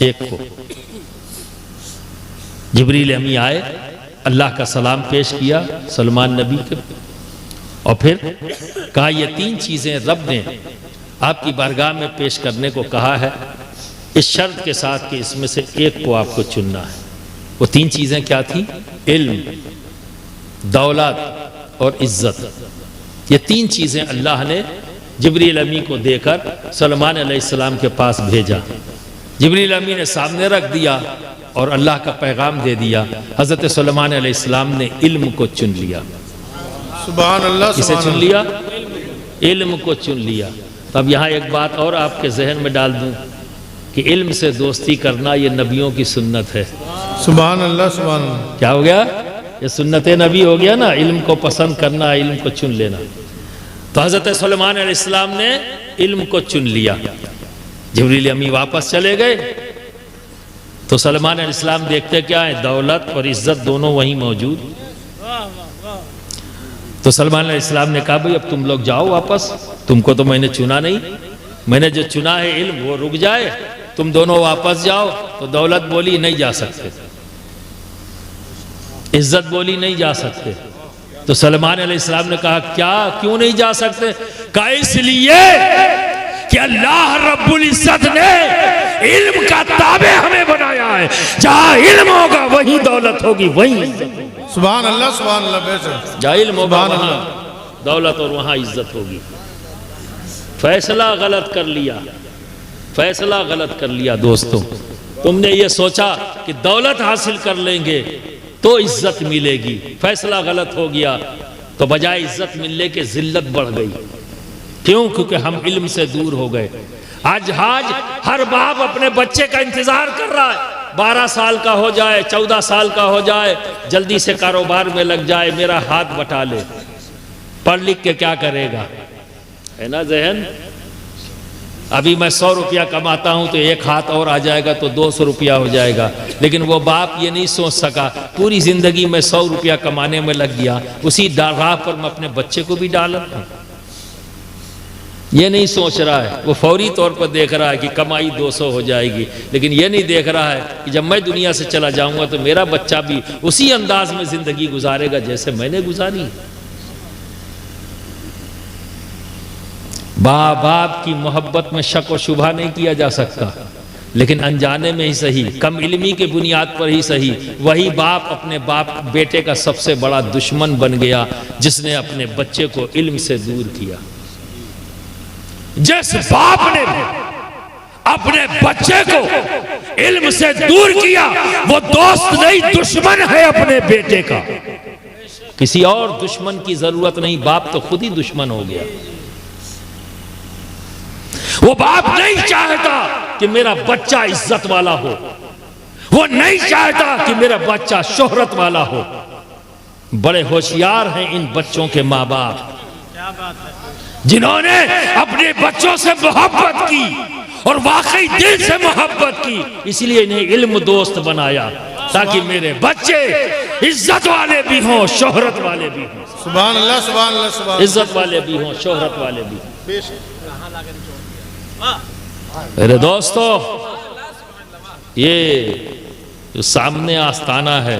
[SPEAKER 1] एक को। जिब्रील अमी आए, अल्लाह का सलाम पेश किया सलमान नबी के, और फिर कहा ये 3 चीज़ें रब ने आपकी बारगाह में पेश करने को कहा है, इस शर्त के साथ कि इसमें से एक को आपको चुनना है। वो 3 चीज़ें क्या थी? इल्म, दौलत और इज्जत। ये 3 चीज़ें अल्लाह ने जिब्रील अमी को देकर सलमान अलैहिस्सलाम के पास भेजा। जिब्रील अमी ने सामने रख दिया और अल्लाह का पैगाम दे दिया। हज़रत सलमान अलैहिस्सलाम ने इल्म को चुन लिया।
[SPEAKER 2] सुभान अल्लाह।
[SPEAKER 1] किसे चुन लिया? इल्म को चुन लिया। तो अब यहाँ एक बात और आपके जहन में डाल दूं कि इल्म से दोस्ती करना ये नबियों की सुन्नत है।
[SPEAKER 2] सुभान अल्लाह। सुभान अल्लाह।
[SPEAKER 1] क्या हो गया? ये सुन्नत नबी हो गया ना, इल्म को पसंद करना, इल्म को चुन लेना। तो हज़रत सुलेमान अलैहिस्सलाम ने इल्म को चुन लिया। जिब्रील अमी वापस चले गए तो सुलेमान अलैहिस्सलाम देखते क्या है, दौलत और इज्जत दोनों वहीं मौजूद। तो सुलेमान अलैहिस्सलाम ने कहा भाई अब तुम लोग जाओ वापस, तुमको तो मैंने चुना नहीं, मैंने जो चुना है इल्म वो रुक जाए, तुम दोनों वापस जाओ। तो दौलत बोली नहीं जा सकते, इज्जत बोली नहीं जा सकते। तो सलमान अलैहिस्सलाम ने कहा क्या, क्यों नहीं जा सकते? कहा इसलिए कि अल्लाह रब्बुल इज्जत ने इल्म का ताबे हमें बनाया है, जहां इल्म होगा वहीं दौलत होगी, वहीं इज्जत होगी।
[SPEAKER 2] सुभान अल्लाह। सुभान अल्लाह। बेशक
[SPEAKER 1] जहां इल्म होगा वहां दौलत और वहां इज्जत होगी। फैसला गलत कर लिया, फैसला गलत कर लिया दोस्तों। तुमने ये सोचा कि दौलत हासिल कर लेंगे तो इज्जत मिलेगी, फैसला गलत हो गया। तो बजाय इज्जत मिलने के जिल्लत बढ़ गई। क्यों? क्योंकि हम इल्म से दूर हो गए। आज हर बाप अपने बच्चे का इंतजार कर रहा है, 12 साल का हो जाए, 14 साल का हो जाए, जल्दी से कारोबार में लग जाए, मेरा हाथ बटा ले। पढ़ लिख के क्या करेगा, है ना जहन? अभी मैं 100 रुपया कमाता हूं तो एक हाथ और आ जाएगा तो 200 रुपया हो जाएगा। लेकिन वो बाप ये नहीं सोच सका, पूरी जिंदगी में 100 रुपया कमाने में लग गया, उसी राह पर मैं अपने बच्चे को भी डाला। ये नहीं सोच रहा है, वो फौरी तौर पर देख रहा है कि कमाई 200 हो जाएगी, लेकिन ये नहीं देख रहा है कि जब मैं दुनिया से चला जाऊंगा तो मेरा बच्चा भी उसी अंदाज में जिंदगी गुजारेगा जैसे मैंने गुजारी। बाप की मोहब्बत में शक और शुबा नहीं किया जा सकता, लेकिन अनजाने में ही सही, कम इल्मी के बुनियाद पर ही सही, वही बाप अपने बेटे का सबसे बड़ा दुश्मन बन गया जिसने अपने बच्चे को इल्म से दूर किया। जिस बाप ने अपने बच्चे को इल्म से दूर किया वो दोस्त नहीं, दुश्मन है अपने बेटे का। किसी और दुश्मन की जरूरत नहीं, बाप तो खुद ही दुश्मन हो गया। वो बाप नहीं चाहता कि मेरा बच्चा इज्जत वाला हो, वो नहीं चाहता कि मेरा बच्चा शोहरत वाला हो। बड़े होशियार हैं इन बच्चों के माँ बाप, जिन्होंने अपने बच्चों से मोहब्बत की और वाकई दिल से मोहब्बत की, इसलिए इन्हें इल्म दोस्त बनाया ताकि मेरे बच्चे इज्जत वाले भी हों, शोहरत वाले भी हों।
[SPEAKER 2] सुभान अल्लाह। सुभान अल्लाह। सुभान
[SPEAKER 1] इज्जत वाले भी हों, शोहरत वाले भी हों। मेरे दोस्तों, ये जो सामने आस्ताना है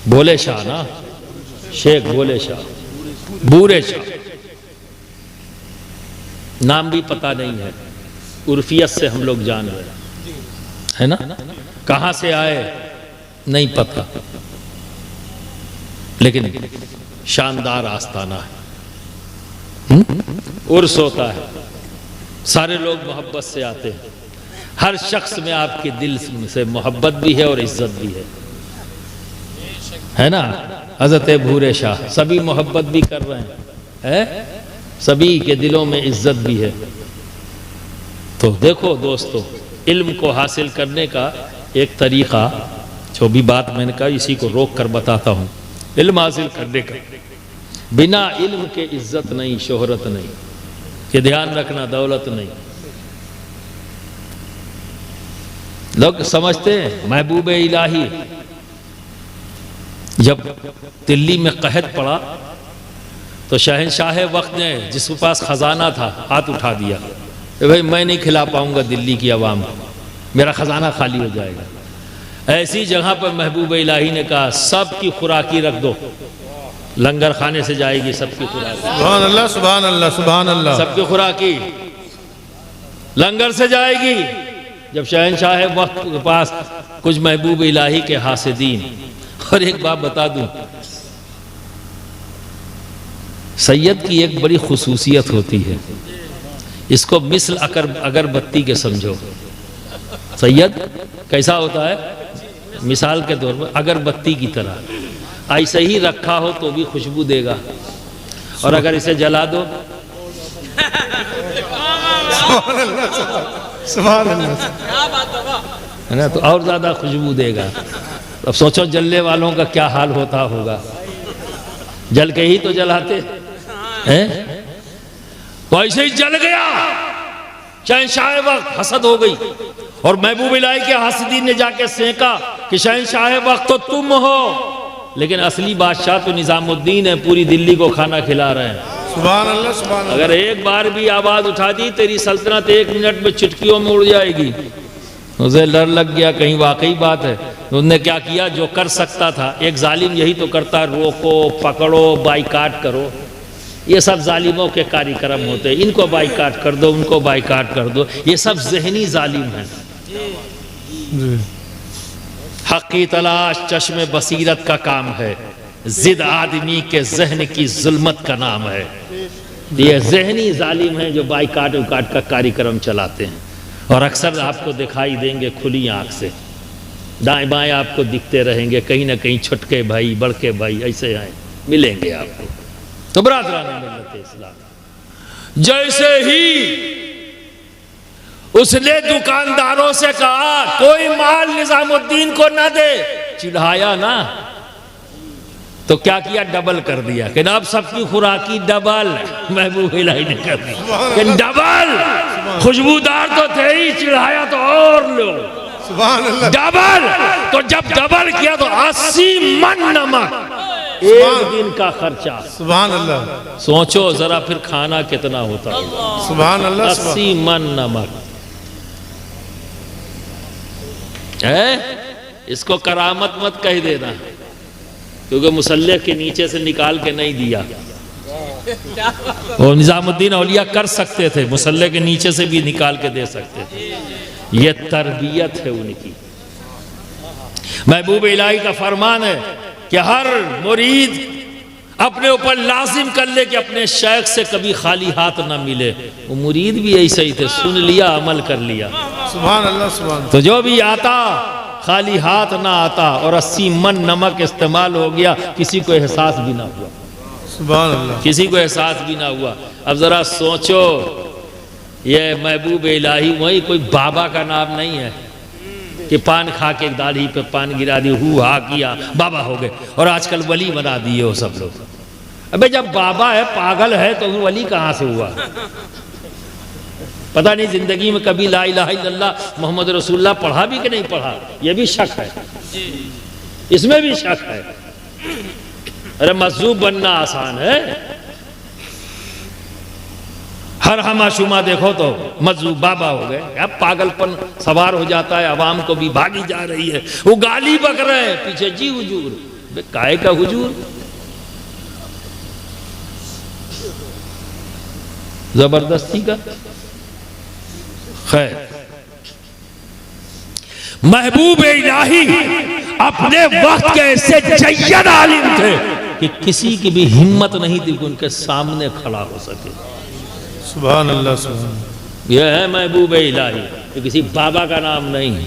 [SPEAKER 1] बोले शाह ना, शेख बोले शाह, बूरे शाह, नाम भी पता नहीं है, उर्फियत से हम लोग जान रहे है ना, कहां से आए नहीं पता, लेकिन शानदार आस्ताना है। उर्स होता है, सारे लोग मोहब्बत से आते हैं, हर शख्स में आपके दिल से मोहब्बत भी है और इज्जत भी है ना। हज़रत भूरे शाह सभी मोहब्बत भी कर रहे हैं, सभी के दिलों में इज्जत भी है। तो देखो दोस्तों, इल्म को हासिल करने का एक तरीक़ा, जो भी बात मैंने कहा इसी को रोक कर बताता हूँ। इल्म हासिल करने का, बिना इल्म के इज्जत नहीं, शोहरत नहीं, ये ध्यान रखना, दौलत नहीं। लोग समझते हैं महबूब इलाही जब दिल्ली में कहत पड़ा तो शहंशाह वक्त ने जिसके पास खजाना था हाथ उठा दिया, भाई मैं नहीं खिला पाऊंगा दिल्ली की आवाम को, मेरा खजाना खाली हो जाएगा। ऐसी जगह पर महबूब इलाही ने कहा सबकी खुराकी रख दो, लंगर खाने से जाएगी सबकी खुराकी।
[SPEAKER 2] सुभान अल्लाह, सुभान अल्लाह, सुभान अल्लाह।
[SPEAKER 1] सबकी खुराकी लंगर से जाएगी। जब शहंशाह वक्त के पास कुछ महबूब इलाही के हासिदीन, और एक बात बता दूं, सैयद की एक बड़ी खुसूसियत होती है, इसको मिसल अगरबत्ती के समझो। सैयद कैसा होता है? मिसाल के तौर पर अगरबत्ती की तरह, ऐसे ही रखा हो तो भी खुशबू देगा, और अगर इसे जला दो
[SPEAKER 2] सुभान अल्लाह,
[SPEAKER 1] है ना, तो और ज्यादा खुशबू देगा। अब सोचो जलने वालों का क्या हाल होता होगा, जल के ही तो जलाते हैं। वैसे ही जल गया, शहंशाह वक्त हसद हो गई, और महबूब इलाही के हासिदीन ने जाके सेंका कि शहंशाह वक्त तो तुम हो, लेकिन असली बादशाह तो निजामुद्दीन है, पूरी दिल्ली को खाना खिला रहे हैं।
[SPEAKER 2] सुभान अल्लाह, सुभान अल्लाह।
[SPEAKER 1] अगर एक बार भी आवाज उठा दी तेरी सल्तनत 1 मिनट में चुटकियों में उड़ जाएगी। उसे डर लग गया कहीं वाकई बात है। उसने क्या किया, जो कर सकता था, एक जालिम यही तो करता, रोको, पकड़ो, बाइकाट करो, ये सब जालिमों के कार्यक्रम होते हैं। इनको बाइकाट कर दो, उनको बाइकाट कर दो, ये सब जहनी जालिम है। हक की तलाश चश्मे बसीरत का काम है, जिद आदमी के जहन की जुल्मत का नाम है। ये जहनी जालिम है जो बाइकाट उकाट का कार्यक्रम चलाते हैं, और अक्सर आपको दिखाई देंगे खुली आंख से, दाएं बाएं आपको दिखते रहेंगे, कहीं ना कहीं छुटके भाई बड़के भाई ऐसे आए मिलेंगे आपको। तो बरादरान मिल्लत इस्लाम, जैसे ही उसने दुकानदारों से कहा कोई माल निजामुद्दीन को न दे, चिढ़ाया ना, तो क्या किया, डबल कर दिया कि अब सबकी खुराकी डबल। महबूब इलाही ने कर दी कि डबल, खुशबूदार तो थे ही, चिढ़ाया तो और लो,
[SPEAKER 2] सुभान अल्लाह,
[SPEAKER 1] डबल। तो जब डबल किया तो 80 मन नमक, एक दिन का खर्चा।
[SPEAKER 2] सुभान अल्लाह,
[SPEAKER 1] सोचो जरा फिर खाना कितना होता होगा।
[SPEAKER 2] सुभान अल्लाह,
[SPEAKER 1] 80 मन नमक है। इसको करामत मत कह देना, क्योंकि मुसल्ले के नीचे से निकाल के नहीं दिया। और निजामुद्दीन औलिया कर सकते थे, मुसल्ले के नीचे से भी निकाल के दे सकते थे। ये तरबियत है उनकी। महबूब इलाही का फरमान है कि हर मुरीद अपने ऊपर लाजिम कर ले कि अपने शेख से कभी खाली हाथ ना मिले। वो मुरीद भी ऐसे ही थे, सुन लिया, अमल कर लिया।
[SPEAKER 2] सुभान अल्लाह, सुभान।
[SPEAKER 1] तो जो भी आता खाली हाथ ना आता, और 80 मन नमक इस्तेमाल हो गया, किसी को एहसास भी ना हुआ।
[SPEAKER 2] सुभान अल्लाह,
[SPEAKER 1] किसी को एहसास भी ना हुआ। अब जरा सोचो, ये महबूब इलाही वही कोई बाबा का नाम नहीं है कि पान खा के दाढ़ी पे पान गिरा दी, हु हा किया, बाबा हो गए, और आजकल वली बना दिए वो सब लोग। अबे जब बाबा है, पागल है, तो वली कहाँ से हुआ? पता नहीं जिंदगी में कभी ला इलाहा इल्लल्लाह मोहम्मद रसूलुल्लाह पढ़ा भी कि नहीं पढ़ा, ये भी शक है, इसमें भी शक है। अरे मजूब बनना आसान है, हर हमाशुमा देखो तो मजूब बाबा हो गए। अब पागलपन सवार हो जाता है, अवाम को भी भागी जा रही है, वो गाली बक रहे हैं पीछे, जी हुजूर, काहे का हुजूर, जबरदस्ती का। खैर, महबूब इलाही अपने वक्त के ऐसे जय्यद आलिम थे कि किसी की भी हिम्मत नहीं थी कि उनके सामने खड़ा हो सके।
[SPEAKER 2] सुभान अल्लाह, सुभान।
[SPEAKER 1] यह है महबूब इलाही, तो किसी बाबा का नाम नहीं है।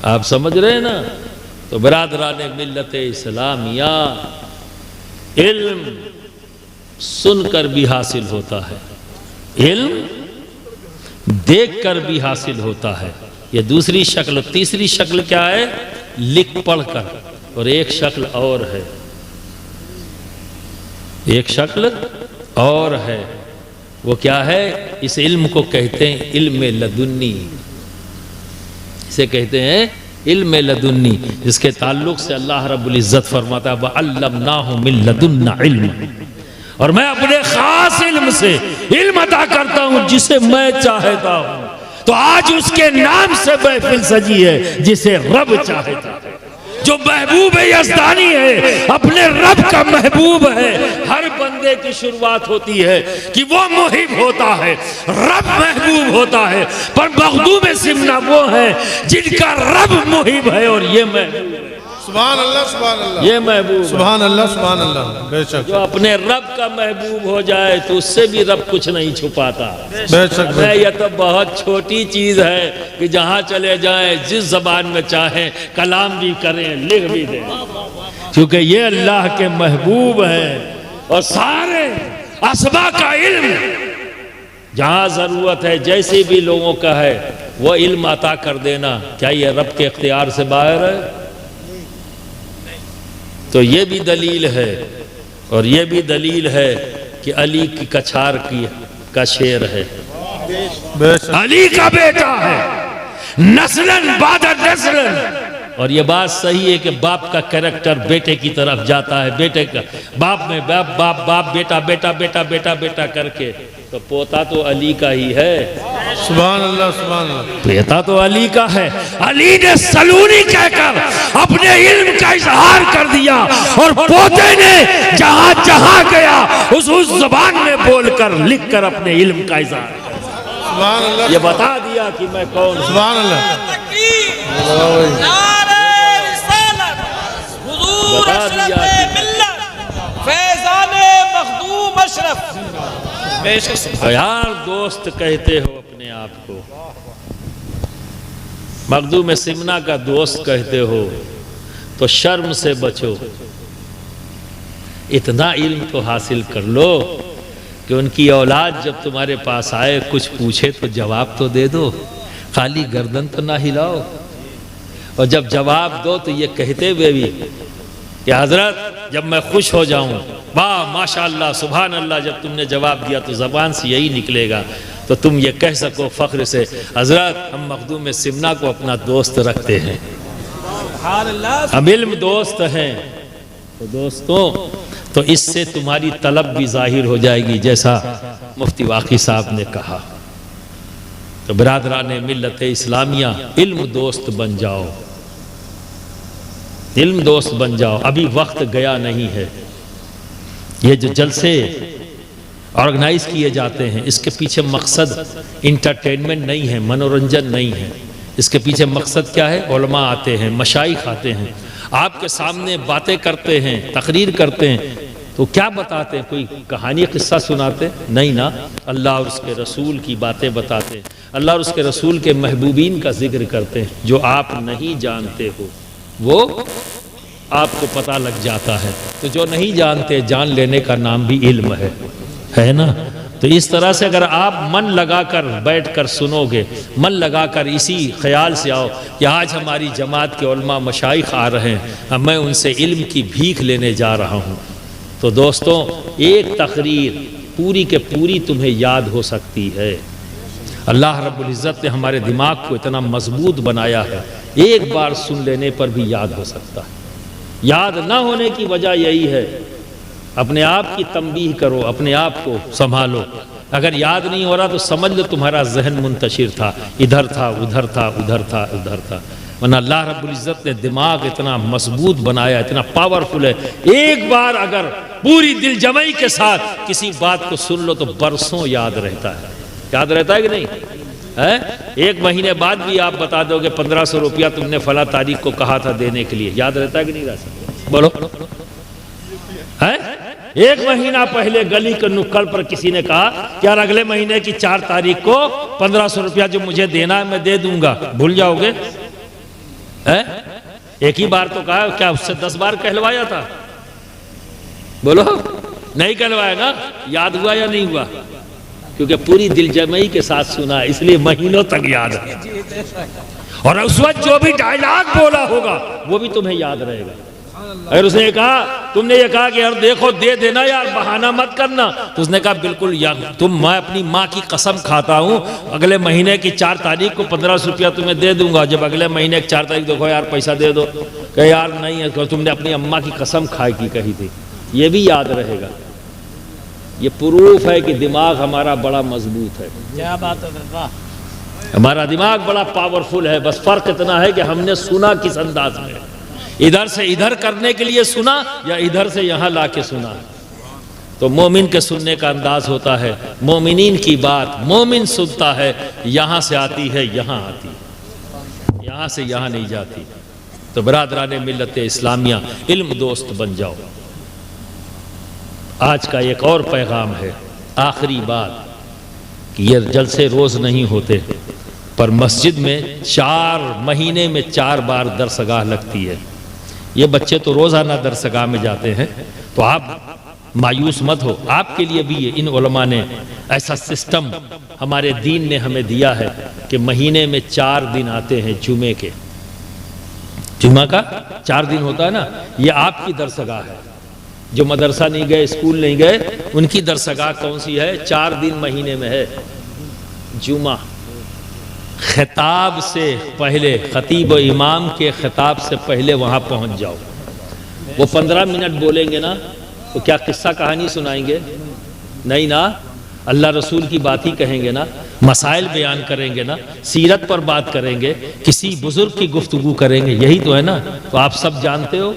[SPEAKER 1] आप समझ रहे हैं ना? तो बरादरान मिल्लत इस्लामिया, इल्म सुनकर भी हासिल होता है, इल्म देखकर भी हासिल होता है। ये दूसरी शक्ल। तीसरी शक्ल क्या है? लिख पढ़ कर। और एक शक्ल और है, एक शक्ल और है। वो क्या है? इस इल्म को कहते हैं इल्म लदुन्नी। इसे कहते हैं इल्म लदुन्नी, जिसके ताल्लुक से अल्लाह रब्बुल इज्जत फरमाता है वअल्लमनाहु मिन लदुन्ना इल्म, और मैं अपने खास इल्म से इल्म अता करता हूं जिसे मैं चाहता हूं। तो आज उसके नाम से महफिल सजी है जिसे रब चाहता है। जो महबूब यज़दानी है, अपने रब का महबूब है। हर बंदे की शुरुआत होती है कि वो मुहिब होता है, रब महबूब होता है, पर मखदूम सिमना वो है जिनका रब मुहिब है और ये महबूब है।
[SPEAKER 2] सुभान अल्लाह, सुभान अल्लाह,
[SPEAKER 1] ये महबूब,
[SPEAKER 2] सुभान अल्लाह, सुभान अल्लाह। बेशक
[SPEAKER 1] जो अपने रब का महबूब हो जाए तो उससे भी रब कुछ नहीं छुपाता।
[SPEAKER 2] बेशक
[SPEAKER 1] यह तो बहुत छोटी चीज है कि जहां चले जाएं, जिस जबान में चाहें कलाम भी करें, लिख भी दें, क्योंकि ये अल्लाह के महबूब हैं। और सारे असबा का इल्म जहां जरूरत है, जैसे भी लोगों का है, वो इल्म अता कर देना, क्या ये रब के इख्तियार से बाहर है? तो ये भी दलील है, और ये भी दलील है कि अली की कछार का शेर है, अली का बेटा है, नस्लन बाद नस्लन। और ये बात सही है कि बाप का कैरेक्टर बेटे की तरफ जाता है। बेटे का बाप में बाप बाप बाप बेटा बेटा बेटा बेटा बेटा करके, तो पोता तो अली का ही है।
[SPEAKER 2] सुभान अल्लाह, सुभान अल्लाह।
[SPEAKER 1] बेटा तो अली का है। अली ने सलूनी कहकर अपने इल्म का इजहार कर दिया, और पोते ने जहां जहां गया उस जबान में बोलकर लिख कर अपने इल्म का इजहार कर दिया।
[SPEAKER 2] सुभान अल्लाह,
[SPEAKER 1] ये बता दिया कि मैं कौन हूं।
[SPEAKER 2] सुभान अल्लाह।
[SPEAKER 1] बता दिया कि यार दोस्त कहते हो अपने आप को, मखदूम सिमना का दोस्त कहते हो, तो शर्म से बचो। इतना इल्म तो हासिल कर लो कि उनकी औलाद जब तुम्हारे पास आए, कुछ पूछे तो जवाब तो दे दो, खाली गर्दन तो ना हिलाओ। और जब जवाब दो तो ये कहते हुए भी कि हजरत जब मैं खुश हो जाऊं, वाह माशाअल्लाह सुभान अल्लाह, जब तुमने जवाब दिया तो ज़बान से यही निकलेगा, तो तुम ये कह सको फ़ख्र से, हजरत हम मखदूम सिमना को अपना दोस्त रखते हैं, हम इल्म दोस्त हैं। तो दोस्तों, तो इससे तुम्हारी तलब भी जाहिर हो जाएगी, जैसा मुफ्ती वाक़ी साहब ने कहा। तो बिरादरान मिल्लत इस्लामिया, इल्म दोस्त बन जाओ, इल्म दोस्त बन जाओ। अभी वक्त गया नहीं है। ये जो जलसे ऑर्गेनाइज किए जाते हैं, इसके पीछे मकसद इंटरटेनमेंट नहीं है, मनोरंजन नहीं है। इसके पीछे मकसद क्या है? उलमा आते हैं, मशाइख आते हैं, आपके सामने बातें करते हैं, तकरीर करते हैं, तो क्या बताते हैं? कोई कहानी किस्सा सुनाते नहीं ना, अल्लाह और उसके रसूल की बातें बताते हैं, अल्लाह और उसके रसूल के महबूबीन का जिक्र करते हैं। जो आप नहीं जानते हो वो आपको पता लग जाता है। तो जो नहीं जानते, जान लेने का नाम भी इल्म है ना। तो इस तरह से अगर आप मन लगाकर बैठकर सुनोगे, मन लगाकर इसी ख्याल से आओ कि आज हमारी जमात के उलमा मशाइख आ रहे हैं, अब मैं उनसे इल्म की भीख लेने जा रहा हूँ, तो दोस्तों एक तकरीर पूरी के पूरी तुम्हें याद हो सकती है। अल्लाह रब्बुल इज़्ज़त ने हमारे दिमाग को इतना मजबूत बनाया है, एक बार सुन लेने पर भी याद हो सकता है। याद ना होने की वजह यही है, अपने आप की तंबीह करो, अपने आप को संभालो। अगर याद नहीं हो रहा तो समझ लो तुम्हारा जहन मुंतशिर था, इधर था उधर था उधर था उधर था। वरना अल्लाह रब्बुल इज़्ज़त ने दिमाग इतना मजबूत बनाया, इतना पावरफुल है। एक बार अगर पूरी दिलजमई के साथ किसी बात को सुन लो तो बरसों याद रहता है। याद रहता है कि नहीं है? एक महीने बाद भी आप बता दोगे 1500 रुपया तुमने फला तारीख को कहा था देने के लिए, याद रहता है कि नहीं रहता? बोलो है? एक महीना पहले गली के नुक्कड़ पर किसी ने कहा कि यार अगले महीने की 4 तारीख को 1500 रुपया जो मुझे देना है मैं दे दूंगा, भूल जाओगे? है? एक ही बार तो कहा, क्या उससे 10 बार कहलवाया था? बोलो नहीं कहलवाया ना? याद हुआ या नहीं हुआ? क्योंकि पूरी दिलजमई के साथ सुना, इसलिए महीनों तक याद है। और उस वक्त जो भी डायलॉग बोला होगा वो भी तुम्हें याद रहेगा। अगर उसने कहा, तुमने ये कहा कि यार देखो दे देना यार, बहाना मत करना, तो उसने कहा बिल्कुल यार मैं अपनी माँ की कसम खाता हूँ अगले महीने की 4 तारीख को 1500 रुपया तुम्हें दे दूंगा। जब अगले महीने की 4 तारीख देखो यार पैसा दे दो, कहे यार नहीं है, तुमने अपनी अम्मा की कसम खाए की कही थी, ये भी याद रहेगा। ये प्रूफ है कि दिमाग हमारा बड़ा मजबूत है।
[SPEAKER 3] क्या बात है।
[SPEAKER 1] हमारा दिमाग बड़ा पावरफुल है, बस फर्क इतना है कि हमने सुना किस अंदाज में, इधर से इधर करने के लिए सुना या इधर से यहां लाके सुना। तो मोमिन के सुनने का अंदाज होता है, मोमिनीन की बात मोमिन सुनता है, यहां से आती है यहां आती है, यहां से यहां नहीं जाती। तो बरादरान मिल्लत इस्लामिया, इल्म दोस्त बन जाओ। आज का एक और पैगाम है, आखिरी बात, कि ये जलसे रोज नहीं होते, पर मस्जिद में 4 महीने में 4 बार दरसगाह लगती है। ये बच्चे तो रोजाना दरसगाह में जाते हैं, तो आप मायूस मत हो, आपके लिए भी ये इन उलमा ने ऐसा सिस्टम हमारे दीन ने हमें दिया है कि महीने में 4 दिन आते हैं जुमे के। जुमा का 4 दिन होता है ना, ये आपकी दरसगाह है। जो मदरसा नहीं गए, स्कूल नहीं गए, उनकी दरसगाह कौन सी है? 4 दिन महीने में है जुमा। खिताब से पहले, खतीब व इमाम के खिताब से पहले वहां पहुंच जाओ। वो 15 मिनट बोलेंगे ना, तो क्या किस्सा कहानी सुनाएंगे? नहीं ना, अल्लाह रसूल की बात ही कहेंगे ना, मसाइल बयान करेंगे ना, सीरत पर बात करेंगे, किसी बुजुर्ग की गुफ्तगू करेंगे, यही तो है ना। तो आप सब जानते हो?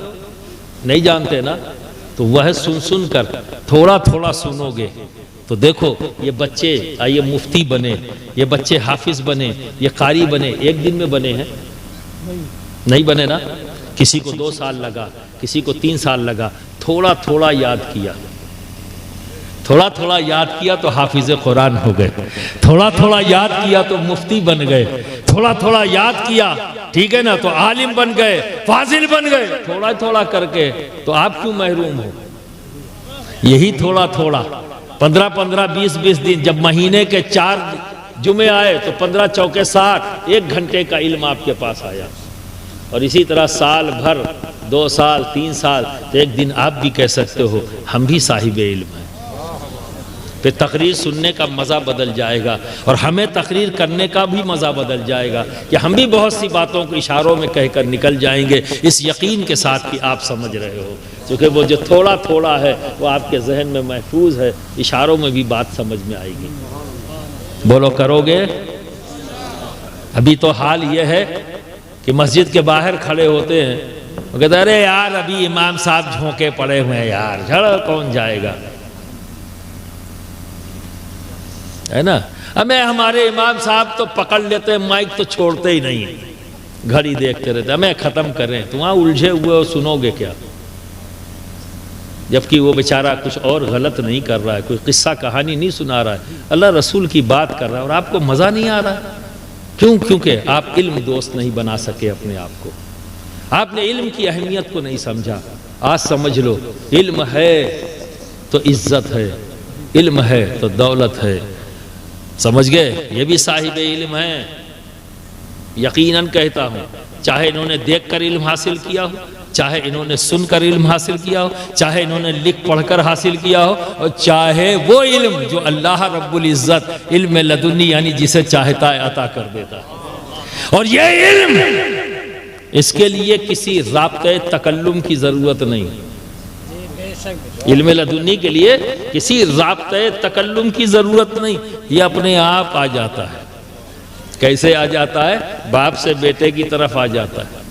[SPEAKER 1] नहीं जानते ना? तो वह सुन सुन कर थोड़ा थोड़ा सुनोगे तो देखो, ये बच्चे ये मुफ्ती बने, ये बच्चे हाफिज बने, ये कारी बने, एक दिन में बने हैं? नहीं बने ना। किसी को 2 साल लगा, किसी को 3 साल लगा, थोड़ा थोड़ा याद किया, थोड़ा थोड़ा याद किया तो हाफिज कुरान हो गए, थोड़ा थोड़ा याद किया तो मुफ्ती बन गए, थोड़ा थोड़ा याद किया, ठीक है ना, तो आलिम बन गए, फाजिल बन गए, थोड़ा थोड़ा करके। तो आप क्यों महरूम हो? यही थोड़ा थोड़ा 15-15, 20-20 दिन, जब महीने के 4 जुमे आए तो 15 चौके 60, 1 घंटे का इल्म आपके पास आया। और इसी तरह साल भर, 2 साल, 3 साल, तो एक दिन आप भी कह सकते हो हम भी साहिब इल्म हैं। फिर तकरीर सुनने का मज़ा बदल जाएगा और हमें तकरीर करने का भी मज़ा बदल जाएगा कि हम भी बहुत सी बातों को इशारों में कहकर निकल जाएंगे, इस यकीन के साथ कि आप समझ रहे हो। क्योंकि वो जो थोड़ा थोड़ा है वो आपके जहन में महफूज है, इशारों में भी बात समझ में आएगी। बोलो करोगे? अभी तो हाल ये है कि मस्जिद के बाहर खड़े होते हैं, वो कहते अरे यार अभी इमाम साहब झोंके पड़े हुए हैं यार, झड़ कौन जाएगा, है ना। हमें हमारे इमाम साहब तो पकड़ लेते हैं, माइक तो छोड़ते ही नहीं, घड़ी देखते रहते, हमें ख़त्म करें। तो वहाँ उलझे हुए हो, सुनोगे क्या? जबकि वो बेचारा कुछ और गलत नहीं कर रहा है, कोई किस्सा कहानी नहीं सुना रहा है, अल्लाह रसूल की बात कर रहा है और आपको मज़ा नहीं आ रहा है। क्यों? क्योंकि आप इल्म दोस्त नहीं बना सके अपने आप को, आपने इल्म की अहमियत को नहीं समझा। आज समझ लो, इल्म है तो इज्जत है, इल्म है तो दौलत है। समझ गए? ये भी साहिब इल्म है, यकीनन कहता हूँ, चाहे इन्होंने देखकर इल्म हासिल किया हो, चाहे इन्होंने सुनकर इल्म हासिल किया हो, चाहे इन्होंने लिख पढ़कर हासिल किया हो, और चाहे वो इल्म जो अल्लाह रब्बुल इज्जत इल्म लदुन्नी यानी जिसे चाहता है अता कर देता है। और ये इल्म, इसके लिए किसी राब्ते तकल्लुम की जरूरत नहीं। इल्म लदुन्नी के लिए किसी राब्ते तकल्लुम की जरूरत नहीं, ये अपने आप आ जाता है। कैसे आ जाता है? बाप से बेटे की तरफ आ जाता है,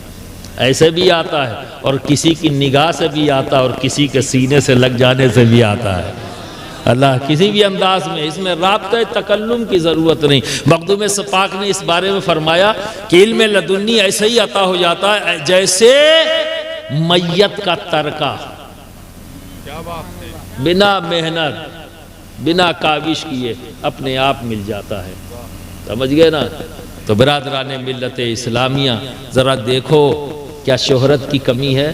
[SPEAKER 1] ऐसे भी आता है, और किसी की निगाह से भी आता है, और किसी के सीने से लग जाने से भी आता है। अल्लाह किसी भी अंदाज में, इसमें राब्ते तकल्लुम की ज़रूरत नहीं। मखदूम पाक ने इस बारे में फरमाया कि इल्म लदुन्नी ऐसे ही अता हो जाता है जैसे मैयत का तरका, बिना मेहनत, बिना काविश किए अपने आप मिल जाता है। समझ गए ना? तो बिरादरान मिल्लत इस्लामिया, ज़रा देखो क्या शोहरत की कमी है?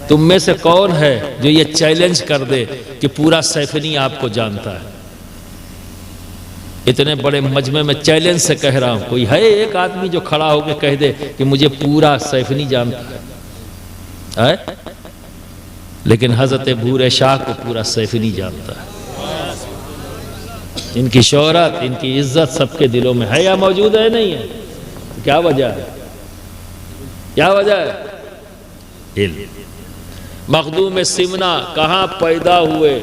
[SPEAKER 1] तुम में से कौन है जो ये चैलेंज कर दे कि पूरा सैफनी आपको जानता है? इतने बड़े मजमे में चैलेंज से कह रहा हूं, कोई है एक आदमी जो खड़ा होकर कह दे कि मुझे पूरा सैफनी जानता है? लेकिन हजरत बूरे शाह को पूरा सैफनी जानता है। इनकी शोहरत, इनकी इज्जत सबके दिलों में है या मौजूद है? नहीं है? तो क्या वजह है? क्या वजह है? इल्म। मखदूम सिमना कहाँ पैदा हुए?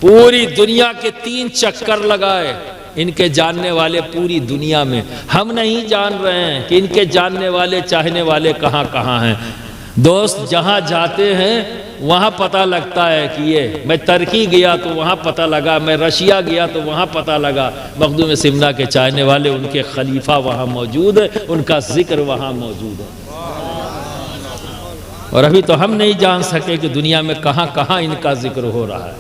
[SPEAKER 1] पूरी दुनिया के 3 चक्कर लगाए, इनके जानने वाले पूरी दुनिया में, हम नहीं जान रहे हैं कि इनके जानने वाले चाहने वाले कहाँ कहाँ हैं। दोस्त जहाँ जाते हैं वहाँ पता लगता है कि ये, मैं तुर्की गया तो वहाँ पता लगा, मैं रशिया गया तो वहाँ पता लगा, मखदूम सिमना के चाहने वाले, उनके खलीफा वहाँ मौजूद है, उनका जिक्र वहाँ मौजूद है। और अभी तो हम नहीं जान सके कि दुनिया में कहाँ कहाँ इनका जिक्र हो रहा है।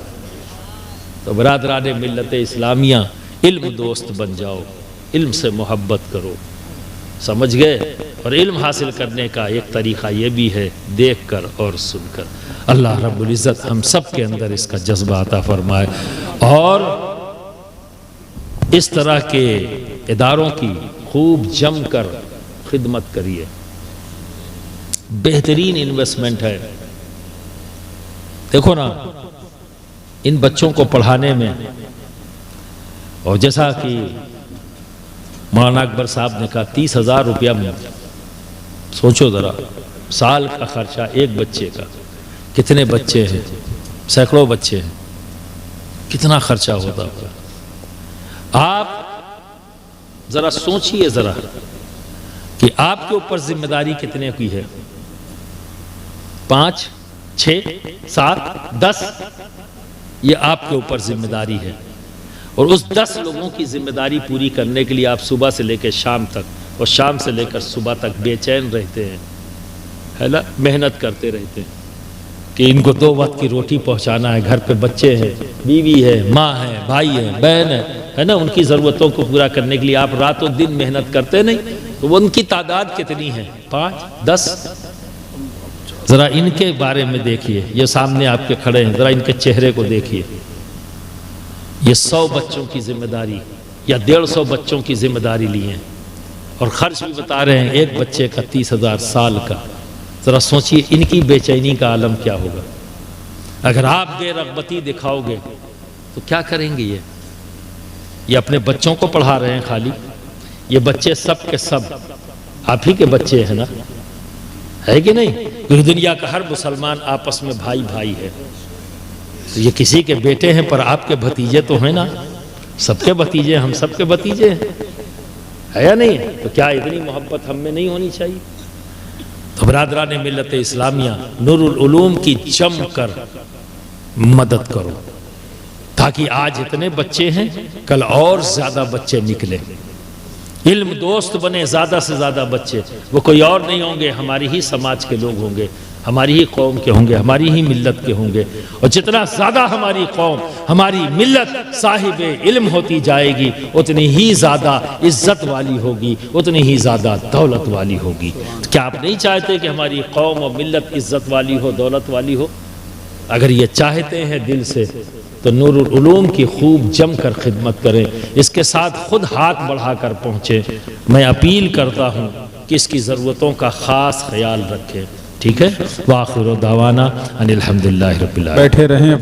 [SPEAKER 1] तो बरादरान मिल्लत इस्लामिया, इल्म दोस्त बन जाओ, इल्म से मोहब्बत करो, समझ गए। और इल्म हासिल करने का एक तरीक़ा ये भी है, देख कर और सुनकर। अल्लाह रब्बुल इज़्ज़त हम सब के अंदर इसका जज्बा अता फरमाए और इस तरह के इदारों की खूब जम कर खिदमत करिए। बेहतरीन इन्वेस्टमेंट है। देखो ना, इन बच्चों को पढ़ाने में, और जैसा कि मौलाना अकबर साहब ने कहा, 30,000 रुपया में सोचो ज़रा, साल का खर्चा एक बच्चे का, कितने बच्चे हैं, सैकड़ों बच्चे हैं, कितना खर्चा होता होगा। आप ज़रा सोचिए ज़रा कि आपके ऊपर जिम्मेदारी कितने की है, 5, 6, 7, 10, ये आपके ऊपर जिम्मेदारी है। और उस 10 लोगों की जिम्मेदारी पूरी करने के लिए आप सुबह से लेकर शाम तक और शाम से लेकर सुबह तक बेचैन रहते हैं, है ना, मेहनत करते रहते हैं कि इनको 2 वक्त की रोटी पहुंचाना है, घर पे बच्चे हैं, बीवी है, माँ है, भाई है, बहन है ना, उनकी ज़रूरतों को पूरा करने के लिए आप रातों दिन मेहनत करते नहीं। तो उनकी तादाद कितनी है, 5, 10? ज़रा इनके बारे में देखिए, ये सामने आपके खड़े हैं, ज़रा इनके चेहरे को देखिए। ये 100 बच्चों की जिम्मेदारी या 150 बच्चों की जिम्मेदारी ली है और खर्च भी बता रहे हैं एक बच्चे का 30,000 साल का। ज़रा सोचिए इनकी बेचैनी का आलम क्या होगा। अगर आप बेरग़बती दिखाओगे तो क्या करेंगे ये अपने बच्चों को पढ़ा रहे हैं खाली, ये बच्चे सब के सब आप ही के बच्चे हैं ना, है कि नहीं? क्योंकि दुनिया का हर मुसलमान आपस में भाई भाई है। तो ये किसी के बेटे हैं पर आपके भतीजे तो हैं ना, सबके भतीजे, हम सबके भतीजे हैं, है या नहीं? तो क्या इतनी मोहब्बत हम में नहीं होनी चाहिए? तो बरादरान मिल्लत इस्लामिया, नूरुल उलूम की जम कर मदद करो ताकि आज इतने बच्चे हैं, कल और ज्यादा बच्चे निकले, इल्म दोस्त बने ज्यादा से ज्यादा बच्चे। वो कोई और नहीं होंगे, हमारी ही समाज के लोग होंगे, हमारी ही कौम के होंगे, हमारी ही मिल्लत के होंगे। और जितना ज्यादा हमारी कौम, हमारी मिल्लत साहिब इल्म होती जाएगी, उतनी ही ज्यादा इज्जत वाली होगी, उतनी ही ज्यादा दौलत वाली होगी। क्या आप नहीं चाहते कि हमारी कौम और मिल्लत इज्जत वाली हो, दौलत वाली हो? अगर ये चाहते हैं दिल से तो नूरुल उलूम की खूब जमकर खिदमत करें, इसके साथ खुद हाथ बढ़ाकर पहुँचे। मैं अपील करता हूँ कि इसकी ज़रूरतों का ख़ास ख्याल रखें, ठीक है? वाखिर दावाना अनिल हम्दुलिल्लाहि रब्बिल आलमीन।
[SPEAKER 4] बैठे रहें।